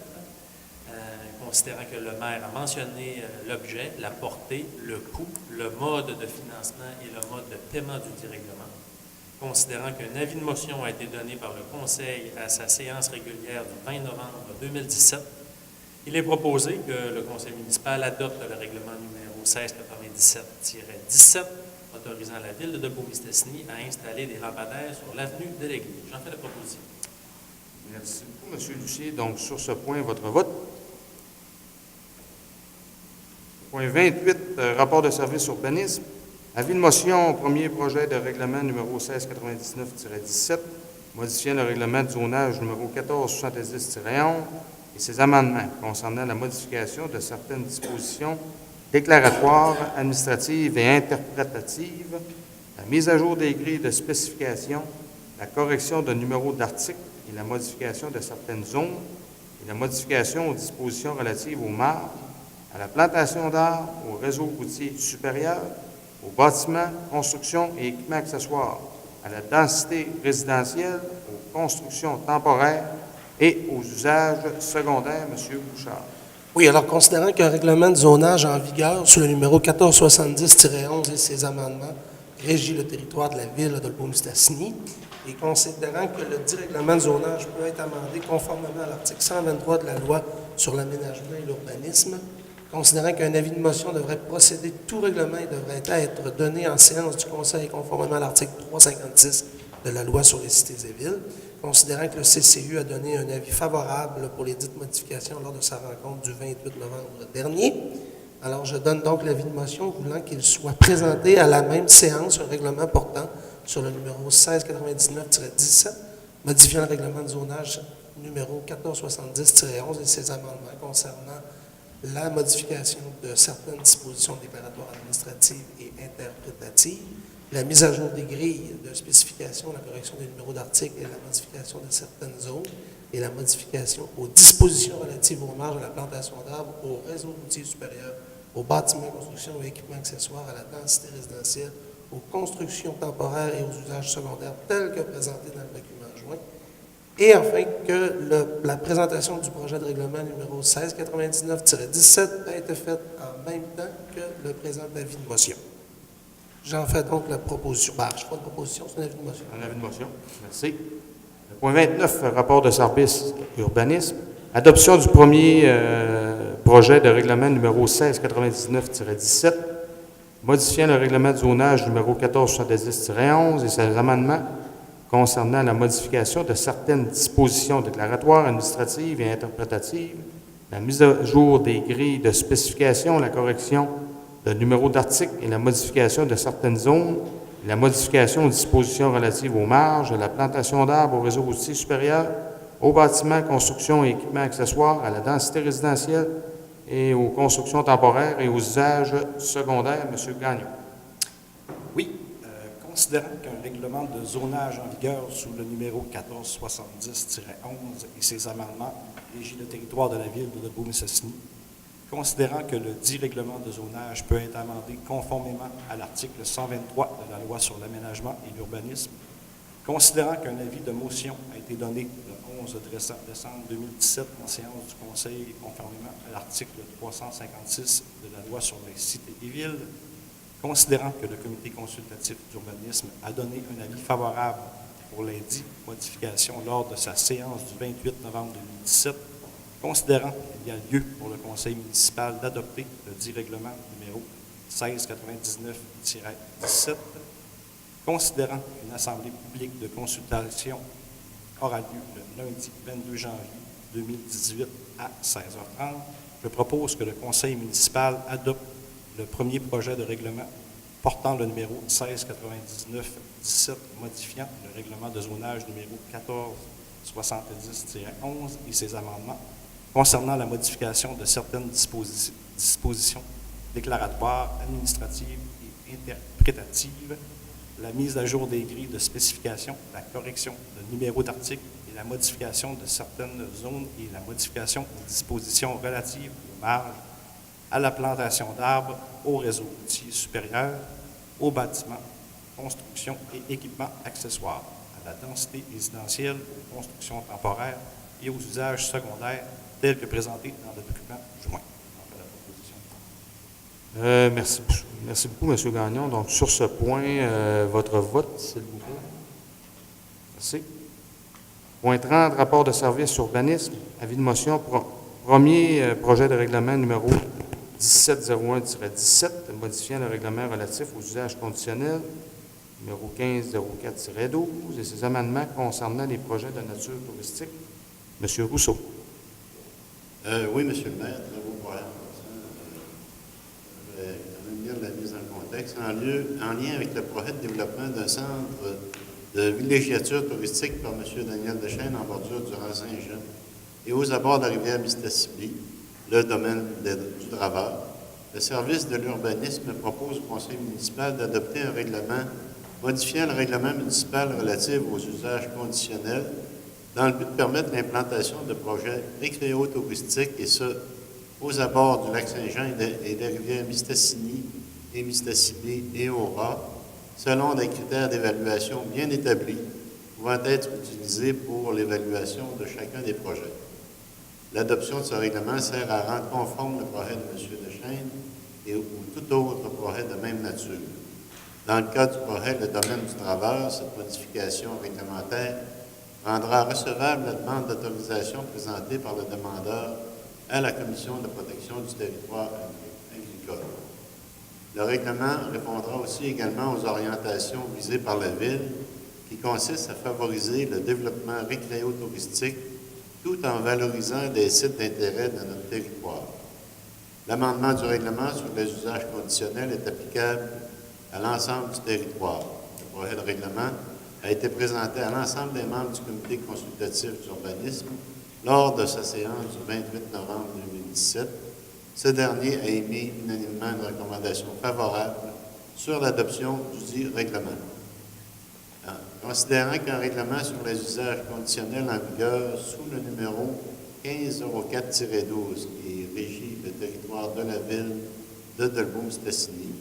considérant que le maire a mentionné l'objet, la portée, le coût, le mode de financement et le mode de paiement du dit règlement, considérant qu'un avis de motion a été donné par le Conseil à sa séance régulière du 20 novembre 2017, il est proposé que le Conseil municipal adopte le règlement numéro 1697-17, autorisant la ville de Dolbeau-Mistassini à installer des lampadaires sur l'avenue de l'Église. J'en fais la proposition. Merci beaucoup, M. Lucier. Donc, sur ce point, votre vote. Point 28, rapport de service urbanisme. Avis de motion au premier projet de règlement numéro 1699-17, modifiant le règlement de zonage numéro 1470-11 et ses amendements concernant la modification de certaines dispositions déclaratoires, administratives et interprétatives, la mise à jour des grilles de spécification, la correction de numéros d'articles et la modification de certaines zones et la modification aux dispositions relatives aux marges, à la plantation d'arbres, au réseau routier supérieur, aux bâtiments, constructions et équipements accessoires, à la densité résidentielle, aux constructions temporaires et aux usages secondaires. M. Bouchard. Oui, alors considérant qu'un règlement de zonage en vigueur sous le numéro 1470-11 et ses amendements régit le territoire de la ville de Dolbeau-Mistassini, et considérant que le dit règlement de zonage peut être amendé conformément à l'article 123 de la loi sur l'aménagement et l'urbanisme, considérant qu'un avis de motion devrait procéder, tout règlement devrait être donné en séance du Conseil conformément à l'article 356 de la loi sur les cités et villes, considérant que le CCU a donné un avis favorable pour les dites modifications lors de sa rencontre du 28 novembre dernier. Alors, je donne donc l'avis de motion voulant qu'il soit présenté à la même séance un règlement portant sur le numéro 1699-17, modifiant le règlement de zonage numéro 1470-11 et ses amendements concernant la modification de certaines dispositions déclaratoires administratives et interprétatives, la mise à jour des grilles de spécification, la correction des numéros d'articles et la modification de certaines zones, et la modification aux dispositions relatives aux marges, à la plantation d'arbres, au réseau routier supérieur, aux bâtiments, constructions et équipements accessoires, à la densité résidentielle, aux constructions temporaires et aux usages secondaires tels que présentés dans le document joint. Et enfin, que la présentation du projet de règlement numéro 1699-17 a été faite en même temps que le présent avis de motion. J'en fais donc la proposition. Je fais une proposition, c'est un avis de motion. Un avis de motion. Merci. Le point 29, rapport de service urbanisme. Adoption du premier projet de règlement numéro 1699-17, modifiant le règlement de zonage numéro 1470-11 et ses amendements concernant la modification de certaines dispositions déclaratoires, administratives et interprétatives, la mise à jour des grilles de spécification, la correction de numéros d'articles et la modification de certaines zones, et la modification aux dispositions relatives aux marges, à la plantation d'arbres au réseau routier supérieur, aux bâtiments, constructions et équipements accessoires, à la densité résidentielle et aux constructions temporaires et aux usages secondaires. M. Gagnon. Oui. Considérant qu'un règlement de zonage en vigueur sous le numéro 1470-11 et ses amendements régit le territoire de la ville de Dolbeau-Mistassini, considérant que le dit règlement de zonage peut être amendé conformément à l'article 123 de la loi sur l'aménagement et l'urbanisme, considérant qu'un avis de motion a été donné le 11 décembre 2017 en séance du Conseil conformément à l'article 356 de la loi sur les cités et villes, considérant que le comité consultatif d'urbanisme a donné un avis favorable pour les dites modifications lors de sa séance du 28 novembre 2017, considérant qu'il y a lieu pour le conseil municipal d'adopter le dit règlement numéro 1699-17, considérant qu'une assemblée publique de consultation aura lieu le lundi 22 janvier 2018 à 16h30, je propose que le conseil municipal adopte le premier projet de règlement portant le numéro 1699-17, modifiant le règlement de zonage numéro 1470-11 et ses amendements concernant la modification de certaines dispositions déclaratoires, administratives et interprétatives, la mise à jour des grilles de spécification, la correction de numéros d'articles et la modification de certaines zones et la modification aux dispositions relatives aux marges, à la plantation d'arbres, au réseau routier supérieur, aux bâtiments, constructions et équipements accessoires, à la densité résidentielle, aux constructions temporaires et aux usages secondaires tels que présentés dans le document joint. Merci beaucoup, M. Gagnon. Donc, sur ce point, votre vote, s'il vous plaît. Merci. Point 30, rapport de service urbanisme. Avis de motion. Premier projet de règlement numéro 1701-17, modifiant le règlement relatif aux usages conditionnels, numéro 1504-12, et ses amendements concernant les projets de nature touristique, M. Rousseau. Oui, Monsieur le maire, très beau programme. Je vais quand même lire la mise en contexte. En lien avec le projet de développement d'un centre de villégiature touristique par M. Daniel Deschênes en bordure du rang Saint-Jean et aux abords de la rivière Mistassini, le domaine du Draveur, le service de l'urbanisme propose au conseil municipal d'adopter un règlement modifiant le règlement municipal relatif aux usages conditionnels dans le but de permettre l'implantation de projets récréotouristiques et ce, aux abords du lac Saint-Jean et des rivières Mistassini et Mistassini et Aura, selon des critères d'évaluation bien établis pouvant être utilisés pour l'évaluation de chacun des projets. L'adoption de ce règlement sert à rendre conforme le projet de M. Deschênes ou tout autre projet de même nature. Dans le cas du projet Le domaine du Draveur, cette modification réglementaire rendra recevable la demande d'autorisation présentée par le demandeur à la Commission de protection du territoire agricole. Le règlement répondra aussi également aux orientations visées par la Ville qui consistent à favoriser le développement récréotouristique tout en valorisant des sites d'intérêt de notre territoire. L'amendement du règlement sur les usages conditionnels est applicable à l'ensemble du territoire. Le projet de règlement a été présenté à l'ensemble des membres du comité consultatif d'urbanisme lors de sa séance du 28 novembre 2017. Ce dernier a émis unanimement une recommandation favorable sur l'adoption du dit règlement. Considérant qu'un règlement sur les usages conditionnels en vigueur sous le numéro 1504-12 qui régit le territoire de la ville de Dolbeau-Mistassini,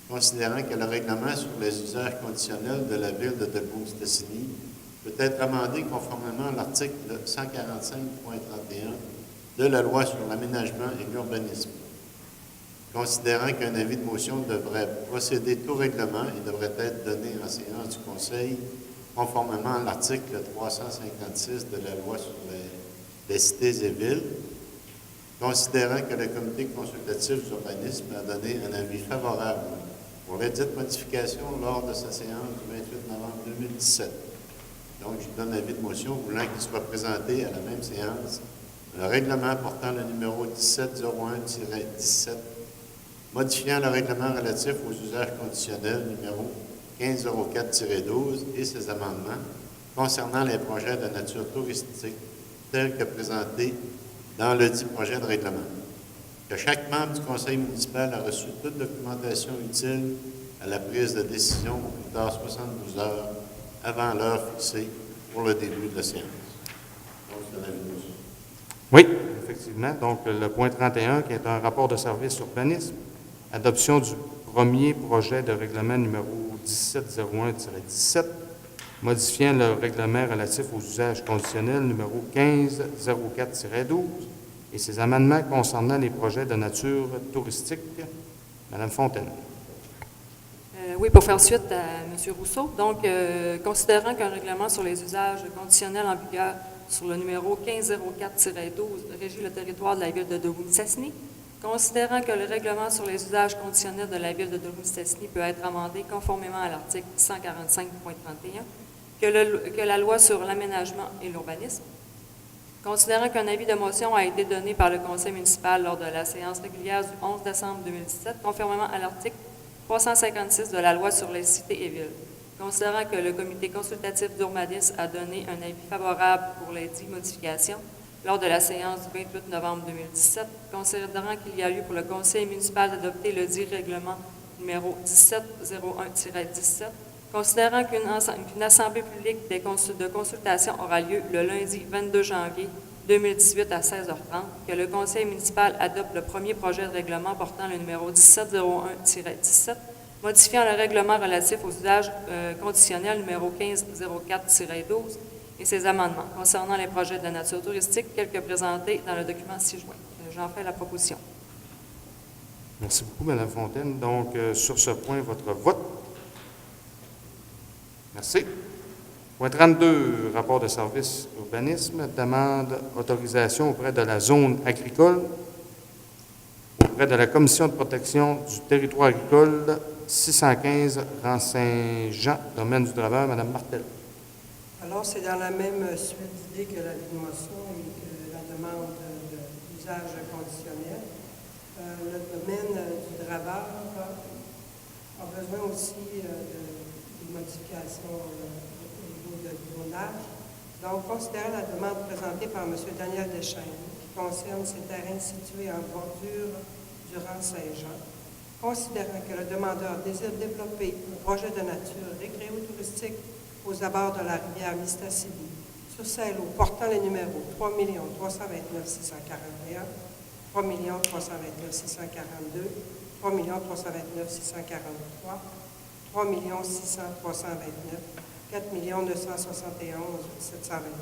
considérant que le règlement sur les usages conditionnels de la ville de Dolbeau-Mistassini peut être amendé conformément à l'article 145.31 de la loi sur l'aménagement et l'urbanisme. Considérant qu'un avis de motion devrait procéder tout règlement et devrait être donné en séance du Conseil conformément à l'article 356 de la loi sur les cités et villes, considérant que le comité consultatif d'urbanisme a donné un avis favorable pour les dites modifications lors de sa séance du 28 novembre 2017. Donc, je donne avis de motion voulant qu'il soit présenté à la même séance un règlement portant le numéro 1701-17, modifiant le règlement relatif aux usages conditionnels numéro 1504-12 et ses amendements concernant les projets de nature touristique tels que présentés dans le dit projet de règlement. Que chaque membre du conseil municipal a reçu toute documentation utile à la prise de décision au plus tard 72 heures avant l'heure fixée pour le début de la séance. Donc, c'est l'avis de monsieur. Oui, effectivement. Donc, le point 31, qui est un rapport de service urbanisme, adoption du premier projet de règlement numéro 1701-17, modifiant le règlement relatif aux usages conditionnels numéro 1504-12 et ses amendements concernant les projets de nature touristique. Madame Fontaine. Oui, pour faire suite à M. Rousseau. Donc, considérant qu'un règlement sur les usages conditionnels en vigueur sur le numéro 1504-12 régit le territoire de la ville de Dolbeau-Mistassini, considérant que le règlement sur les usages conditionnels de la ville de Dolbeau-Mistassini peut être amendé conformément à l'article 145.31, que la loi sur l'aménagement et l'urbanisme, considérant qu'un avis de motion a été donné par le conseil municipal lors de la séance régulière du 11 décembre 2017, conformément à l'article 356 de la loi sur les cités et villes, considérant que le comité consultatif d'urbanisme a donné un avis favorable pour les 10 modifications lors de la séance du 28 novembre 2017, considérant qu'il y a lieu pour le conseil municipal d'adopter le dit règlement numéro 1701-17, considérant qu'une assemblée publique de consultation aura lieu le lundi 22 janvier 2018 à 16h30, que le conseil municipal adopte le premier projet de règlement portant le numéro 1701-17, modifiant le règlement relatif aux usages conditionnels numéro 1504-12 et ses amendements concernant les projets de nature touristique tels que présentés dans le document ci-joint. J'en fais la proposition. Merci beaucoup, Mme Fontaine. Donc, sur ce point, votre vote. Merci. Point 32, rapport de service urbanisme, demande autorisation auprès de la zone agricole, auprès de la Commission de protection du territoire agricole 615 rang Saint-Jean, domaine du Draveur, Mme Martel. Alors, c'est dans la même suite d'idées que l'avis de motion et que la demande d'usage conditionnel. Le domaine du draveur a besoin aussi de modifications au niveau de zonage. Donc, considérant la demande présentée par M. Daniel Deschaines, qui concerne ces terrains situés en bordure du rang Saint-Jean, considérant que le demandeur désire développer un projet de nature récréo-touristique aux abords de la rivière Mistassini, sur celle eau portant les numéros 3 329 641, 3 329 642, 3 329 643, 3 600 329, 4 971 724,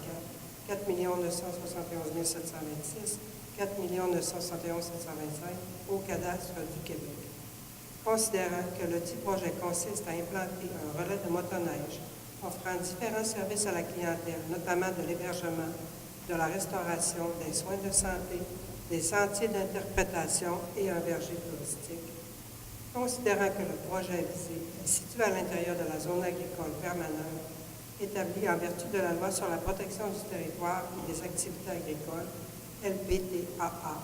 4 971 726, 4 971 725 au cadastre du Québec. Considérant que le dit projet consiste à implanter un relais de motoneige offrant différents services à la clientèle, notamment de l'hébergement, de la restauration, des soins de santé, des sentiers d'interprétation et un verger touristique. Considérant que le projet visé est situé à l'intérieur de la zone agricole permanente, établie en vertu de la loi sur la protection du territoire et des activités agricoles, LPTAA,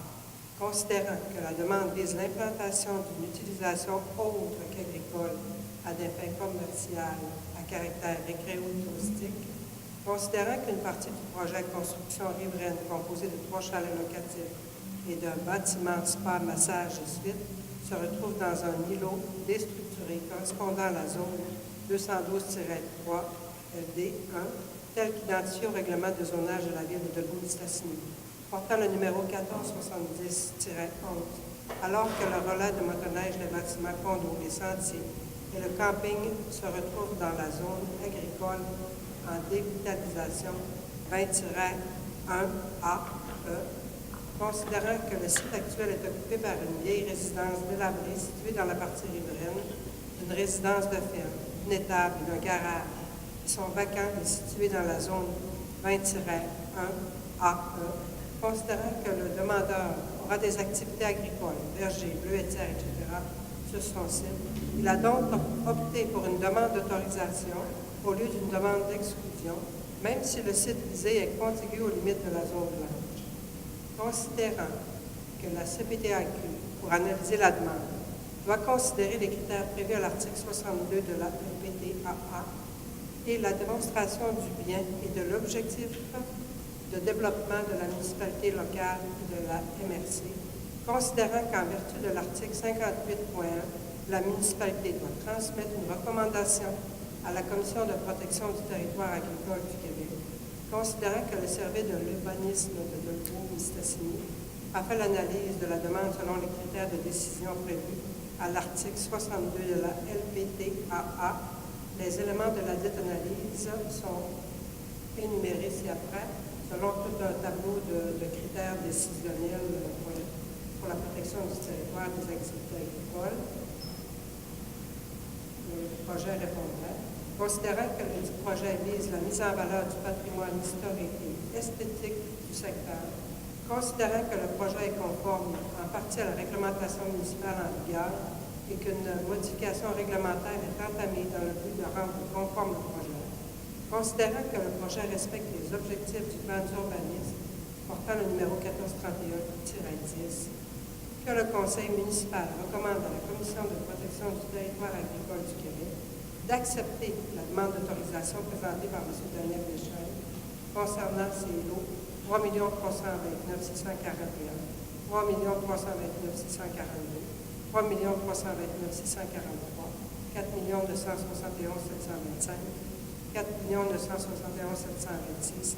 considérant que la demande vise l'implantation d'une utilisation autre qu'agricole à des fins commerciales à caractère récréo-touristique, considérant qu'une partie du projet construction riveraine composé de 3 chalets locatifs et d'un bâtiment spa, massage et suite se retrouve dans un îlot déstructuré correspondant à la zone 212-3 LD1, tel qu'identifié au règlement de zonage de la ville de Louis-Mistassini, portant le numéro 1470-11, alors que le relais de motoneige, les bâtiments condos, les sentiers et le camping se retrouvent dans la zone agricole en dévitalisation 20-1AE, considérant que le site actuel est occupé par une vieille résidence délabrée située dans la partie riveraine d'une résidence de ferme, une étable et d'un garage qui sont vacants et situés dans la zone 20-1AE, considérant que le demandeur aura des activités agricoles, vergers, bleuetières, etc., sur son site, il a donc opté pour une demande d'autorisation au lieu d'une demande d'exclusion, même si le site visé est contigu aux limites de la zone blanche. Considérant que la CPTAQ, pour analyser la demande, doit considérer les critères prévus à l'article 62 de la LPTAA et la démonstration du bien et de l'objectif de développement de la municipalité locale et de la MRC, considérant qu'en vertu de l'article 58.1, la municipalité doit transmettre une recommandation à la Commission de protection du territoire agricole du Québec, considérant que le service de l'urbanisme de Dolbeau-Mistassini a fait l'analyse de la demande selon les critères de décision prévus à l'article 62 de la LPTAA. Les éléments de la dite analyse sont énumérés ci-après, selon tout un tableau de critères décisionnels pour la protection du territoire des activités agricoles. Le projet répondrait. Considérant que le projet vise la mise en valeur du patrimoine historique et esthétique du secteur, considérant que le projet est conforme en partie à la réglementation municipale en vigueur et qu'une modification réglementaire est entamée dans le but de rendre conforme le projet, considérant que le projet respecte les objectifs du plan d'urbanisme portant le numéro 1431-10, que le Conseil municipal recommande à la Commission de protection du territoire agricole du Québec d'accepter la demande d'autorisation présentée par M. Daniel Deschaines concernant ces lots 3 329 641, 3 329 642, 3 329 643, 4 271 725, 4 971 726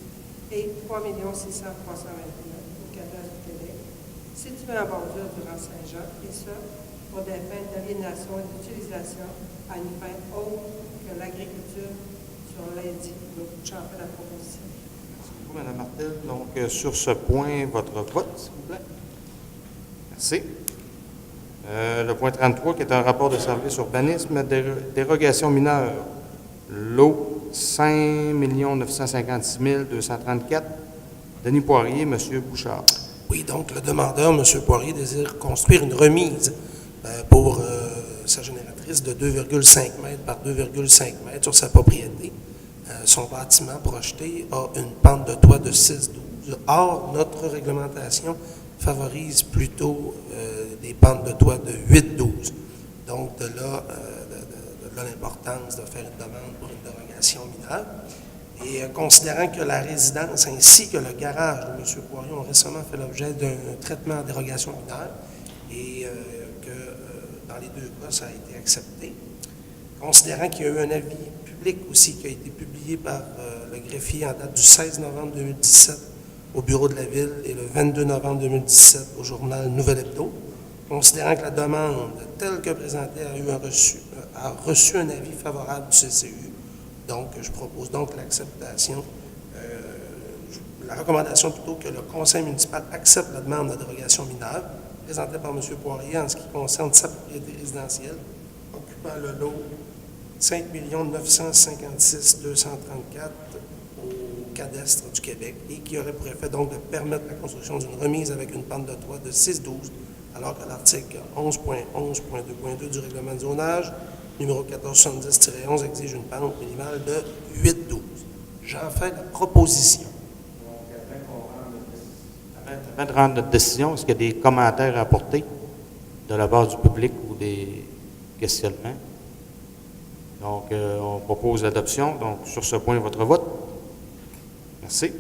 et 3 600 329 au cadastre du Québec, situé en bordure du rang Saint-Jean, et ce, pour des fins d'aliénation et d'utilisation à une fin autre que l'agriculture sur l'indique. Donc, j'en fais la proposition. Merci beaucoup, Mme Martel. Donc, sur ce point, votre vote, s'il vous plaît. Merci. Le point 33, qui est un rapport de service urbanisme, dérogation mineure, lot 5 956 234, Denis Poirier, M. Bouchard. Oui, donc le demandeur, M. Poirier, désire construire une remise pour sa génératrice de 2,5 mètres par 2,5 mètres sur sa propriété. son bâtiment projeté a une pente de toit de 6,12. Or, notre réglementation favorise plutôt des pentes de toit de 8,12. Donc, de là l'importance de faire une demande pour une dérogation mineure. Et considérant que la résidence ainsi que le garage de M. Poirier ont récemment fait l'objet d'un traitement en dérogation mineure et que dans les deux cas, ça a été accepté. Considérant qu'il y a eu un avis public aussi qui a été publié par le greffier en date du 16 novembre 2017 au bureau de la Ville et le 22 novembre 2017 au journal Nouvel Hebdo, considérant que la demande telle que présentée a reçu un avis favorable du CCU. Donc, je propose donc l'acceptation, la recommandation plutôt que le conseil municipal accepte la demande de dérogation mineure présentée par M. Poirier en ce qui concerne sa propriété résidentielle, occupant le lot 5 956 234 au cadastre du Québec et qui aurait pour effet donc de permettre la construction d'une remise avec une pente de toit de 6,12 alors que l'article 11.11.2.2 du règlement de zonage numéro 1470-11 exige une pente minimale de 8,12. J'en fais la proposition. Avant de rendre notre décision, est-ce qu'il y a des commentaires à apporter de la part du public ou des questionnements? Donc, on propose l'adoption. Donc, sur ce point, votre vote. Merci.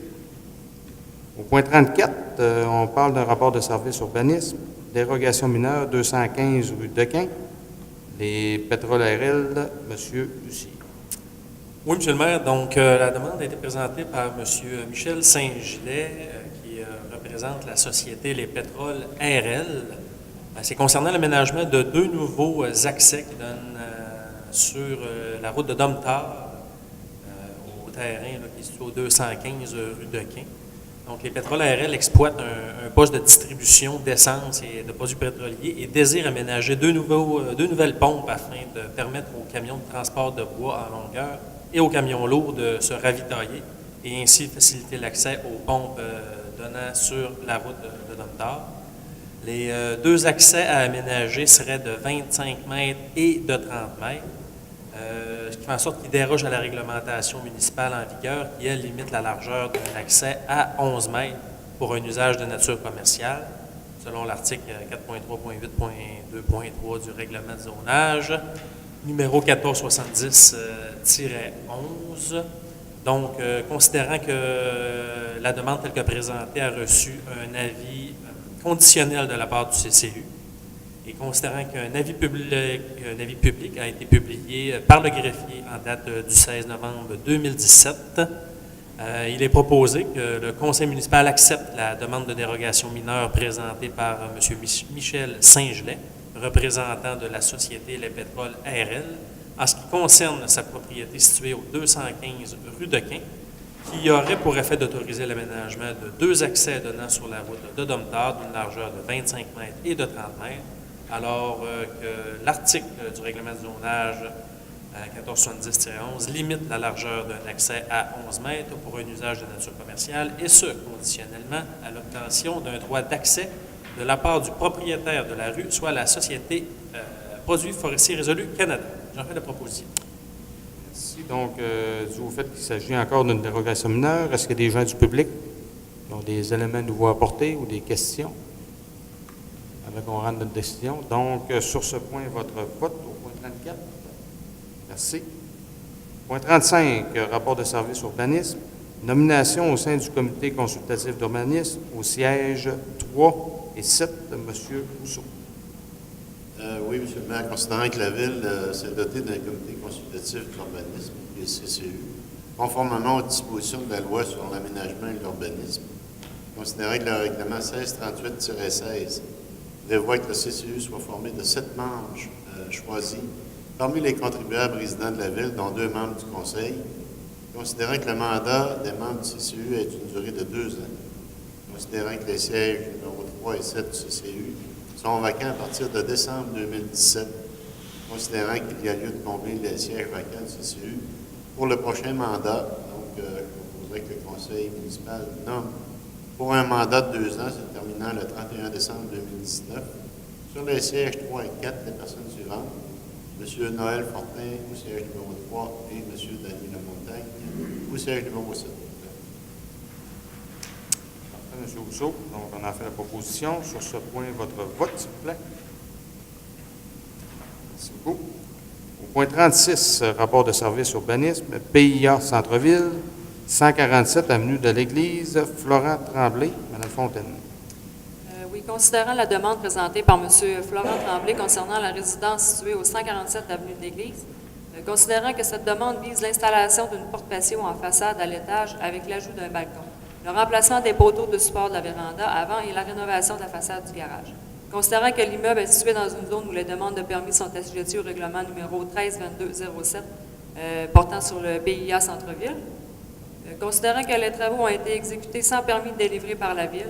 Au point 34, on parle d'un rapport de service urbanisme, dérogation mineure 215 rue Dequin, les pétroles RL, M. Lucie. Oui, M. le maire. Donc, la demande a été présentée par M. Michel Saint-Gilet, qui représente la société Les Pétroles RL. C'est concernant l'aménagement de 2 nouveaux accès qui donnent sur la route de Domtar au terrain là, qui est situé au 215 rue Dequin. Donc, les Pétroles RL exploitent un poste de distribution d'essence et de produits pétroliers et désirent aménager deux nouvelles pompes afin de permettre aux camions de transport de bois en longueur et aux camions lourds de se ravitailler et ainsi faciliter l'accès aux pompes donnant sur la route de Domtar. Les 2 accès à aménager seraient de 25 mètres et de 30 mètres. Ce qui fait en sorte qu'il déroge à la réglementation municipale en vigueur qui, elle, limite la largeur d'un accès à 11 mètres pour un usage de nature commerciale, selon l'article 4.3.8.2.3 du règlement de zonage, numéro 1470-11. Donc, considérant que la demande telle que présentée a reçu un avis conditionnel de la part du CCU, et considérant qu'un avis public a été publié par le greffier en date du 16 novembre 2017, il est proposé que le conseil municipal accepte la demande de dérogation mineure présentée par M. Michel Saint-Gilet, représentant de la société Les Pétroles RL, en ce qui concerne sa propriété située au 215 rue Dequin, qui aurait pour effet d'autoriser l'aménagement de 2 accès donnant sur la route de Domtar d'une largeur de 25 mètres et de 30 mètres, alors que l'article du règlement de zonage 1470-11 limite la largeur d'un accès à 11 mètres pour un usage de nature commerciale, et ce, conditionnellement à l'obtention d'un droit d'accès de la part du propriétaire de la rue, soit la société Produits forestiers résolus Canada. J'en fais la proposition. Merci. Donc, dû au fait qu'il s'agit encore d'une dérogation mineure, est-ce qu'il y a des gens du public qui ont des éléments nouveaux à apporter ou des questions avant qu'on rende notre décision? Donc, sur ce point, votre vote au point 34. Merci. Point 35, rapport de service urbanisme. Nomination au sein du comité consultatif d'urbanisme au siège 3 et 7 de M. Rousseau. Oui, M. le maire, considérant que la Ville s'est dotée d'un comité consultatif d'urbanisme, le CCU, conformément aux dispositions de la loi sur l'aménagement et l'urbanisme, considérant que le règlement 1638-16 prévoit que le CCU soit formé de 7 membres choisis parmi les contribuables résidents de la Ville, dont 2 membres du Conseil, considérant que le mandat des membres du CCU est une durée de 2 ans, considérant que les sièges numéro 3 et 7 du CCU sont vacants à partir de décembre 2017, considérant qu'il y a lieu de combler les sièges vacants du CCU pour le prochain mandat. Donc, je proposerais que le Conseil municipal nomme pour un mandat de 2 ans, se terminant le 31 décembre 2019, sur les sièges 3 et 4 des personnes suivantes. M. Noël Fortin au siège numéro 3 et M. Denis Lamontagne au siège numéro 7. Parfait, M. Rousseau. Donc, on a fait la proposition. Sur ce point, votre vote, s'il vous plaît. Merci beaucoup. Au point 36, rapport de service urbanisme, PIA Centre-Ville, 147 avenue de l'Église, Florent Tremblay. Mme Fontaine. Oui, considérant la demande présentée par M. Florent Tremblay concernant la résidence située au 147 avenue de l'Église, considérant que cette demande vise l'installation d'une porte patio en façade à l'étage avec l'ajout d'un balcon, le remplacement des poteaux de support de la véranda avant et la rénovation de la façade du garage. Considérant que l'immeuble est situé dans une zone où les demandes de permis sont assujetties au règlement numéro 132207 portant sur le PIA Centre-Ville, considérant que les travaux ont été exécutés sans permis délivré par la Ville,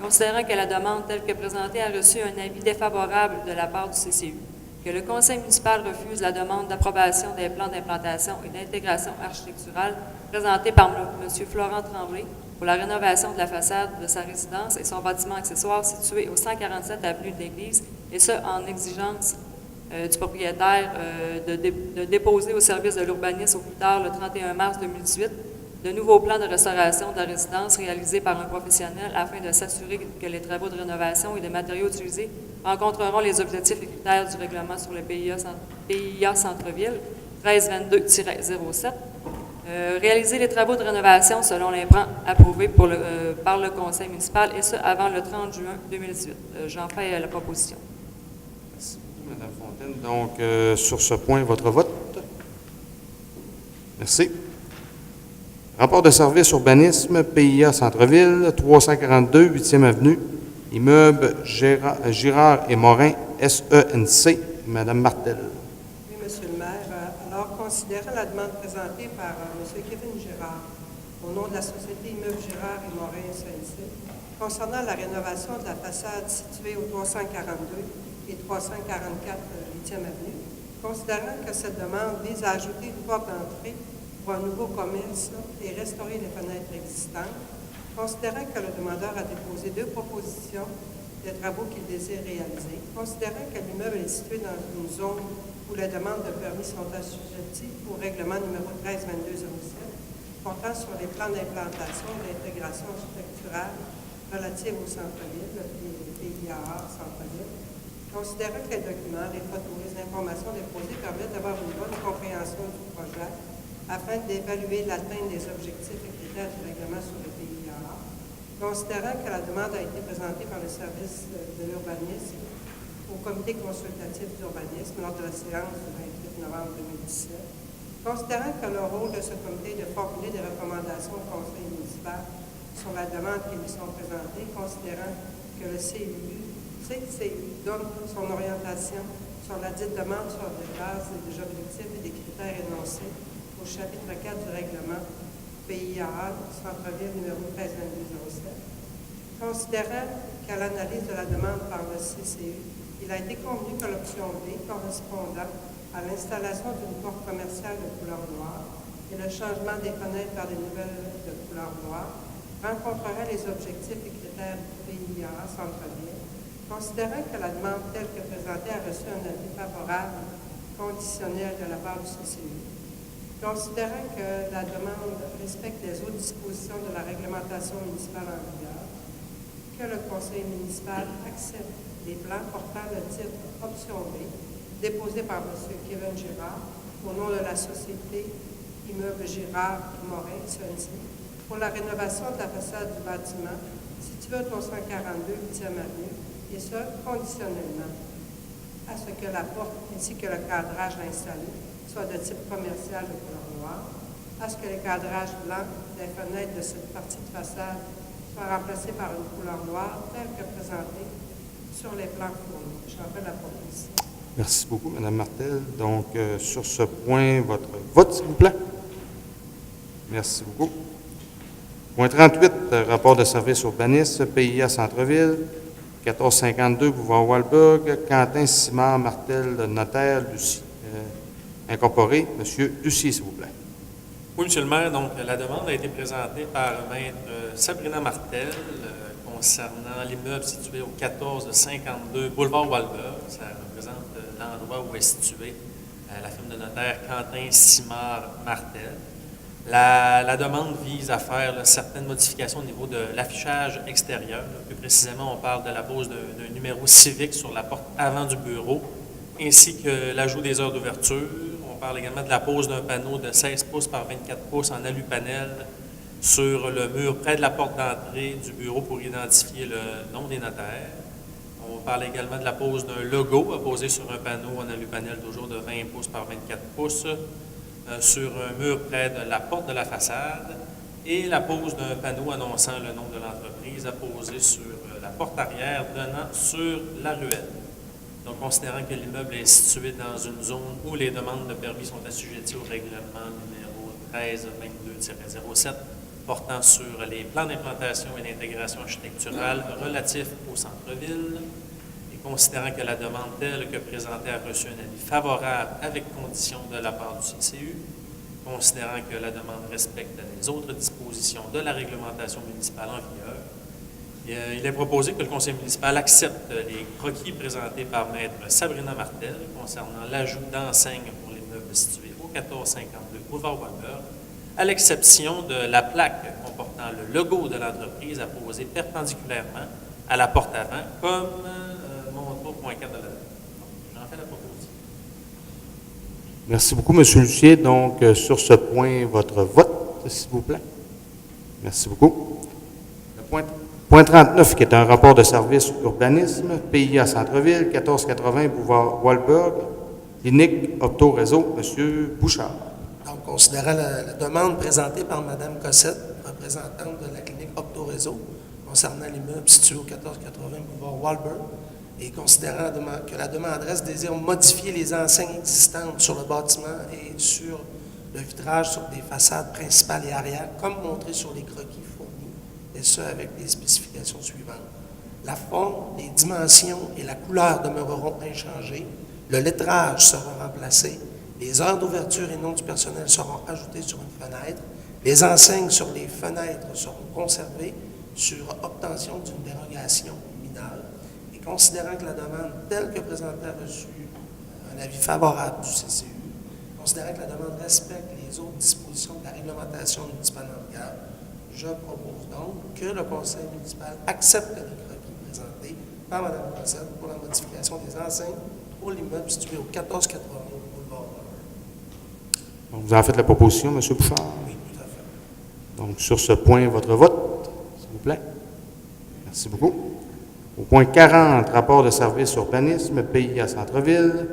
considérant que la demande telle que présentée a reçu un avis défavorable de la part du CCU, que le Conseil municipal refuse la demande d'approbation des plans d'implantation et d'intégration architecturale présentée par M. Florent Tremblay pour la rénovation de la façade de sa résidence et son bâtiment accessoire situé au 147 avenue de l'Église, et ce, en exigence du propriétaire de déposer au service de l'urbanisme au plus tard le 31 mars 2018 de nouveaux plans de restauration de la résidence réalisés par un professionnel afin de s'assurer que les travaux de rénovation et de matériaux utilisés rencontreront les objectifs et critères du règlement sur le PIA Centre-Ville 1322-07. Réaliser les travaux de rénovation selon les plans approuvés par le Conseil municipal, et ce, avant le 30 juin 2018. J'en fais la proposition. Merci beaucoup, Mme Fontaine. Donc, sur ce point, votre vote. Merci. Rapport de service urbanisme, PIA Centre-Ville, 342, 8e avenue, immeuble Girard et Morin, SENC. Mme Martel. Oui, Monsieur le maire. Alors, considérant la demande présentée par M. Kevin Girard au nom de la société Immeuble Girard et Morin SNC concernant la rénovation de la façade située au 342 et 344 8e avenue, considérant que cette demande vise à ajouter une porte d'entrée pour un nouveau commerce et restaurer les fenêtres existantes, considérant que le demandeur a déposé 2 propositions de travaux qu'il désire réaliser, considérant que l'immeuble est situé dans une zone où les demandes de permis sont assujetties au règlement numéro 132207 portant sur les plans d'implantation et d'intégration architecturale relative au centre-ville, le PIA Centre-Ville, considérant que les documents, les photos, les informations déposées permettent d'avoir une bonne compréhension du projet afin d'évaluer l'atteinte des objectifs et critères du règlement sur le PIA, considérant que la demande a été présentée par le service de l'urbanisme au comité consultatif d'urbanisme lors de la séance du 28 novembre 2017, considérant que le rôle de ce comité est de formuler des recommandations au conseil municipal sur la demande qui lui sont présentées, considérant que le CCU donne son orientation sur la dite demande sur des bases des objectifs et des critères énoncés au chapitre 4 du règlement PIA Centre-Ville numéro 132207. Considérant qu'à l'analyse de la demande par le CCU, il a été convenu que l'option B, correspondant à l'installation d'une porte commerciale de couleur noire et le changement des fenêtres vers des nouvelles de couleur noire, rencontrerait les objectifs et critères du PIA Centre-Ville, considérant que la demande telle que présentée a reçu un avis favorable conditionnel de la part du CCU, considérant que la demande respecte les autres dispositions de la réglementation municipale en vigueur, que le conseil municipal accepte les plans portant le titre Option B, déposé par M. Kevin Girard au nom de la société Immeuble Girard et Morin, SNC, pour la rénovation de la façade du bâtiment situé au 142 8e avenue, et ce, conditionnellement à ce que la porte ainsi que le cadrage installé soit de type commercial de couleur noire, à ce que les cadrages blancs des fenêtres de cette partie de façade soient remplacés par une couleur noire telle que présentée sur les plans fournis. J'en fais la proposition. Merci beaucoup, Mme Martel. Donc, sur ce point, votre vote, s'il vous plaît. Merci beaucoup. Point 38, rapport de service urbaniste, PIA Centre-Ville, 1452 boulevard Walburg, Quentin Simard Martel, notaire, Lucie, incorporé. Monsieur Lucie, s'il vous plaît. Oui, Monsieur le maire, donc la demande a été présentée par maître Sabrina Martel concernant l'immeuble situé au 1452 boulevard Walburg. Ça représente l'endroit où est situé la firme de notaire Quentin Simard-Martel. La demande vise à faire là, certaines modifications au niveau de l'affichage extérieur. Là. Plus précisément, on parle de la pose d'un numéro civique sur la porte avant du bureau, ainsi que l'ajout des heures d'ouverture. On parle également de la pose d'un panneau de 16 pouces par 24 pouces en alupanel sur le mur près de la porte d'entrée du bureau pour identifier le nom des notaires. On parle également de la pose d'un logo à poser sur un panneau en alupanel toujours de 20 pouces par 24 pouces sur un mur près de la porte de la façade et la pose d'un panneau annonçant le nom de l'entreprise à poser sur la porte arrière donnant sur la ruelle. Donc, considérant que l'immeuble est situé dans une zone où les demandes de permis sont assujetties au règlement numéro 1322-07 portant sur les plans d'implantation et d'intégration architecturale relatifs au centre-ville, et considérant que la demande telle que présentée a reçu un avis favorable avec condition de la part du CCU, considérant que la demande respecte les autres dispositions de la réglementation municipale en vigueur, il est proposé que le conseil municipal accepte les croquis présentés par maître Sabrina Martel concernant l'ajout d'enseignes pour l'immeuble situé au 1452 boulevard Walber, à l'exception de la plaque comportant le logo de l'entreprise à poser perpendiculairement à la porte avant, comme montré au point 4 de la demande. J'en fais la proposition. Merci beaucoup, M. Lucier. Donc, sur ce point, votre vote, s'il vous plaît. Merci beaucoup. Point 39, qui est un rapport de service urbanisme, PIA Centre-Ville, 1480 boulevard Walberg, clinique Opto-Réseau, M. Bouchard. Donc, considérant la demande présentée par Mme Cossette, représentante de la clinique Opto-Réseau, concernant l'immeuble situé au 1480 boulevard Walberg, et considérant que la demanderesse désire modifier les enseignes existantes sur le bâtiment et sur le vitrage sur des façades principales et arrière, comme montré sur les croquis fournis, et ce, avec les spécifications suivantes. La forme, les dimensions et la couleur demeureront inchangées. Le lettrage sera remplacé. Les heures d'ouverture et nom du personnel seront ajoutées sur une fenêtre. Les enseignes sur les fenêtres seront conservées sur obtention d'une dérogation mineure. Et considérant que la demande telle que présentée a reçu un avis favorable du CCU, considérant que la demande respecte les autres dispositions de la réglementation municipale en vigueur, je propose donc que le conseil municipal accepte les croquis présentés par Mme Cossette pour la modification des enseignes pour l'immeuble situé au 1480 boulevard. Donc, vous en faites la proposition, M. Bouchard? Oui, tout à fait. Donc, sur ce point, votre vote, s'il vous plaît. Merci beaucoup. Au point 40, rapport de service urbanisme, PIA Centre-Ville,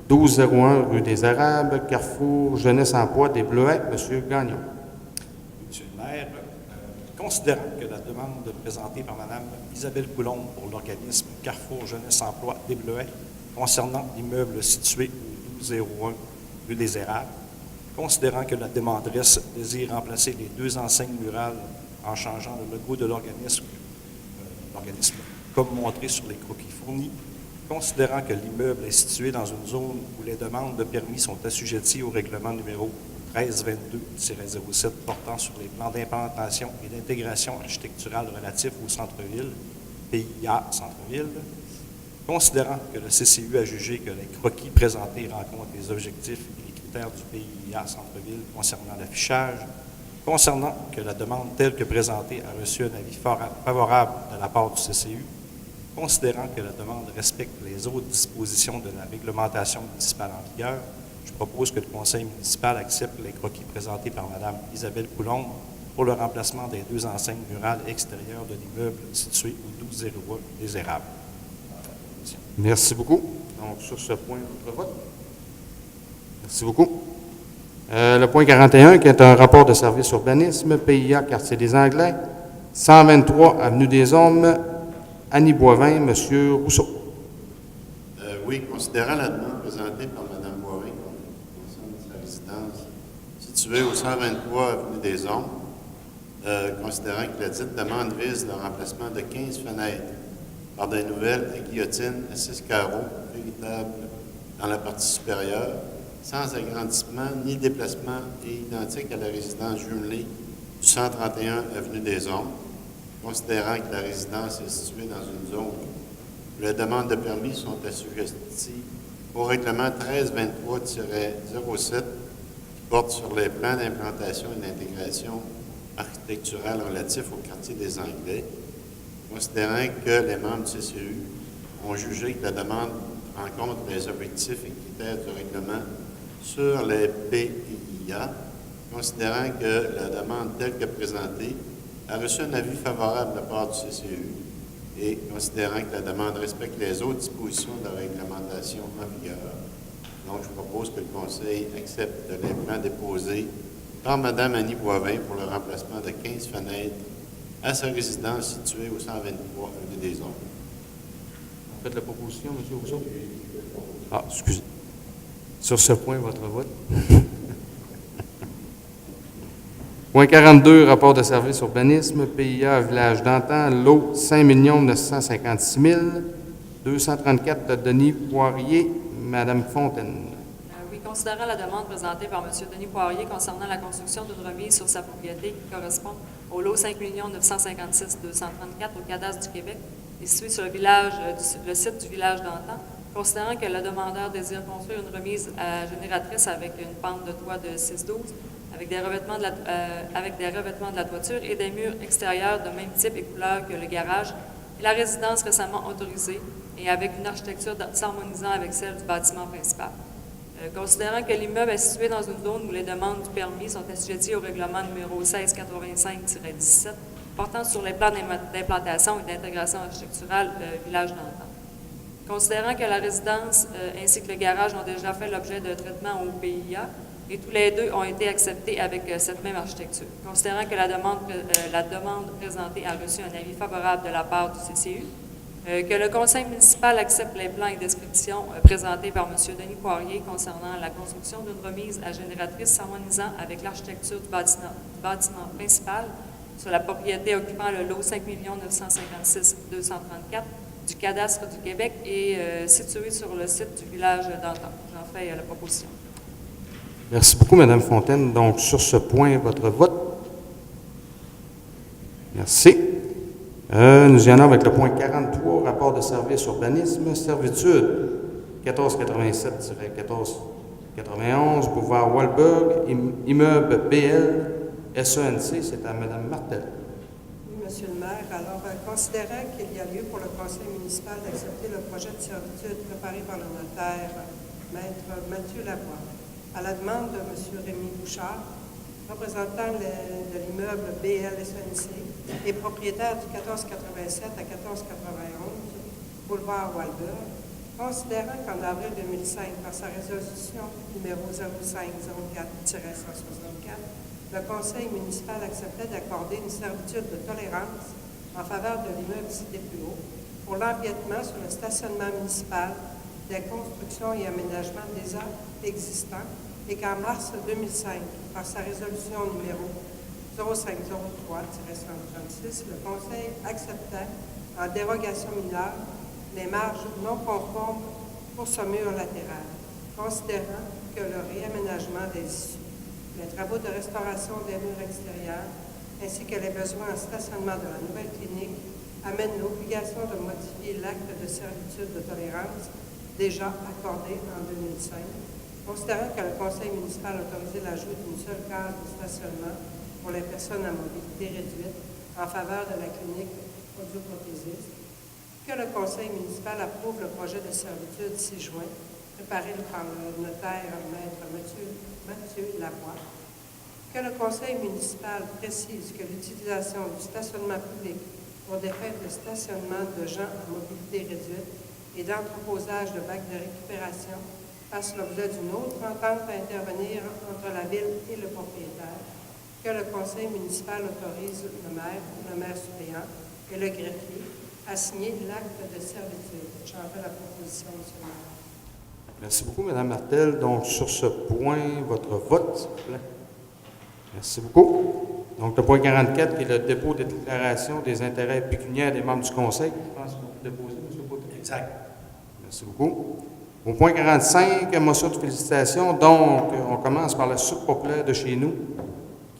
1201 rue des Arabes, Carrefour, Jeunesse Emploi des Bleuets, M. Gagnon. Monsieur le maire, considérant que la demande présentée par Mme Isabelle Coulombe pour l'organisme Carrefour Jeunesse Emploi des Bleuets concernant l'immeuble situé au 1201 rue des Érables, considérant que la demanderesse désire remplacer les deux enseignes murales en changeant le logo de l'organisme comme montré sur les croquis fournis, considérant que l'immeuble est situé dans une zone où les demandes de permis sont assujetties au règlement numéro 1322-07 portant sur les plans d'implantation et d'intégration architecturale relatifs au centre-ville, PIA Centre-Ville, considérant que le CCU a jugé que les croquis présentés rencontrent les objectifs et les critères du PIA Centre-Ville concernant l'affichage, concernant que la demande telle que présentée a reçu un avis favorable de la part du CCU, considérant que la demande respecte les autres dispositions de la réglementation municipale en vigueur, je propose que le conseil municipal accepte les croquis présentés par Mme Isabelle Coulombe pour le remplacement des deux enseignes murales extérieures de l'immeuble situé au 1201 des Érables. Merci beaucoup. Donc, sur ce point, votre vote. Merci beaucoup. Le point 41, qui est un rapport de service urbanisme, PIA, Quartier des Anglais, 123 Avenue des Hommes, Annie Boivin, M. Rousseau. Oui, considérant la demande présentée par Mme Boivin concernant sa résidence située au 123 Avenue des Hommes, considérant que la dite demande vise le remplacement de 15 fenêtres par des nouvelles à guillotine à 6 carreaux véritables dans la partie supérieure, sans agrandissement ni déplacement et identique à la résidence jumelée du 131 Avenue des Hommes, considérant que la résidence est située dans une zone où les demandes de permis sont assujetties au règlement 1323-07 qui porte sur les plans d'implantation et d'intégration architecturale relatifs au quartier des Anglais, considérant que les membres du CCU ont jugé que la demande rencontre les objectifs et critères du règlement sur les PIA, considérant que la demande telle que présentée a reçu un avis favorable de la part du CCU et considérant que la demande respecte les autres dispositions de la réglementation en vigueur. Donc, je propose que le Conseil accepte les plans déposés par Mme Annie Boivin pour le remplacement de 15 fenêtres à sa résidence située au 123 rue des Hommes. Vous faites la proposition, M. Rousseau? Ah, excusez. Sur ce point, votre vote. Point 42, rapport de service urbanisme, PIA Village d'Antan, lot 5 956 234 de Denis Poirier, Mme Fontaine. Oui, considérant la demande présentée par M. Denis Poirier concernant la construction d'une remise sur sa propriété qui correspond au lot 5 956 234 au cadastre du Québec et situé sur le site du village d'Antan, considérant que le demandeur désire construire une remise génératrice avec une pente de toit de 6,12 avec des revêtements de la toiture et des murs extérieurs de même type et couleur que le garage et la résidence récemment autorisée et avec une architecture s'harmonisant avec celle du bâtiment principal. Considérant que l'immeuble est situé dans une zone où les demandes du permis sont assujetties au règlement numéro 1685-17 portant sur les plans d'implantation et d'intégration architecturale village d'Antan. Considérant que la résidence ainsi que le garage ont déjà fait l'objet de traitement au PIA et tous les deux ont été acceptés avec cette même architecture. Considérant que la demande présentée a reçu un avis favorable de la part du CCU, que le conseil municipal accepte les plans et descriptions présentés par M. Denis Poirier concernant la construction d'une remise à génératrice s'harmonisant avec l'architecture du bâtiment principal sur la propriété occupant le lot 5 956 234 du cadastre du Québec et situé sur le site du village d'Antan. J'en fais la proposition. Merci beaucoup, Mme Fontaine. Donc, sur ce point, votre vote. Merci. Nous y en allons avec le point 43, rapport de service urbanisme, servitude 1487-1491, boulevard Walberg, immeuble BL, SENC, c'est à Mme Martel. Oui, Monsieur le maire. Alors, considérant qu'il y a lieu pour le conseil municipal d'accepter le projet de servitude préparé par le notaire, Maître Mathieu Lavoie, à la demande de M. Rémy Bouchard, représentant de l'immeuble BLSNC et propriétaire du 1487 à 1491, boulevard Walberg, considérant qu'en avril 2005, par sa résolution numéro 0504-164, le conseil municipal acceptait d'accorder une servitude de tolérance en faveur de l'immeuble cité plus haut pour l'empiètement sur le stationnement municipal des constructions et aménagements déjà existants et qu'en mars 2005, par sa résolution numéro 0503-136, le Conseil acceptait, en dérogation mineure, les marges non conformes pour ce mur latéral, considérant que le réaménagement des issues, les travaux de restauration des murs extérieurs, ainsi que les besoins en stationnement de la nouvelle clinique amènent l'obligation de modifier l'acte de servitude de tolérance déjà accordé en 2005, considérant que le conseil municipal a autorisé l'ajout d'une seule case de stationnement pour les personnes à mobilité réduite en faveur de la clinique audioprothésiste, que le conseil municipal approuve le projet de servitude 6 juin, préparé par le notaire Maître Mathieu Lavoie, que le conseil municipal précise que l'utilisation du stationnement public pour des fins de stationnement de gens à mobilité réduite et d'entreposage de bacs de récupération fasse l'objet d'une autre entente à intervenir entre la Ville et le propriétaire, que le conseil municipal autorise le maire suppléant et le greffier à signer l'acte de servitude. J'en fais la proposition, M. le maire. Merci beaucoup, Mme Martel. Donc, sur ce point, votre vote, s'il vous plaît. Merci beaucoup. Donc, le point 44, qui est le dépôt de déclaration des intérêts pécuniaires des membres du conseil. Je pense que vous déposez, M. Côté. Exact. Merci beaucoup. Au point 45, motion de félicitations. Donc, on commence par la soupe populaire de chez nous,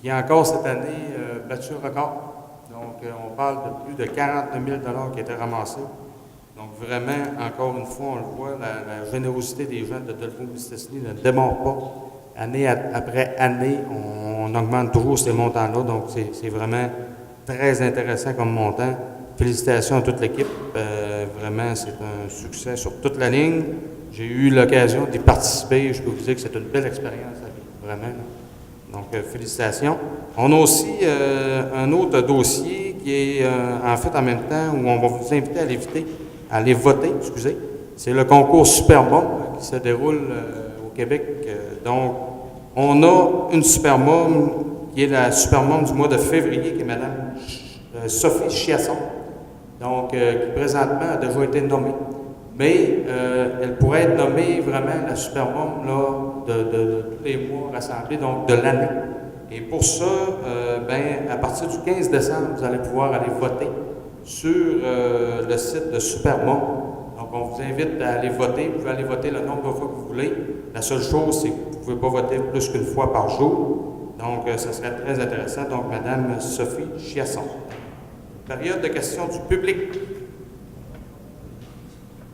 qui a encore cette année battu un record. Donc, on parle de plus de 49 000 qui étaient ramassés. Donc, Donc, vraiment, encore une fois, on le voit, la générosité des gens de Delvaux-Mistassini ne démarre pas. Année après année, on augmente toujours ces montants-là. Donc, c'est vraiment très intéressant comme montant. Félicitations à toute l'équipe. Vraiment, c'est un succès sur toute la ligne. J'ai eu l'occasion d'y participer. Je peux vous dire que c'est une belle expérience à vivre, vraiment. Donc, félicitations. On a aussi un autre dossier qui est en fait en même temps où on va vous inviter à aller voter, excusez. C'est le concours Supermom qui se déroule au Québec. Donc, on a une Supermom qui est la Supermom du mois de février, qui est Mme Sophie Chiasson, donc qui présentement a déjà été nommée. Mais elle pourrait être nommée vraiment la Supermom là, de tous les mois rassemblés, donc de l'année. Et pour ça, à partir du 15 décembre, vous allez pouvoir aller voter sur le site de Supermom. Donc, on vous invite à aller voter. Vous pouvez aller voter le nombre de fois que vous voulez. La seule chose, c'est que vous ne pouvez pas voter plus qu'une fois par jour. Donc, ça serait très intéressant. Donc, Mme Sophie Chiasson. Période de questions du public.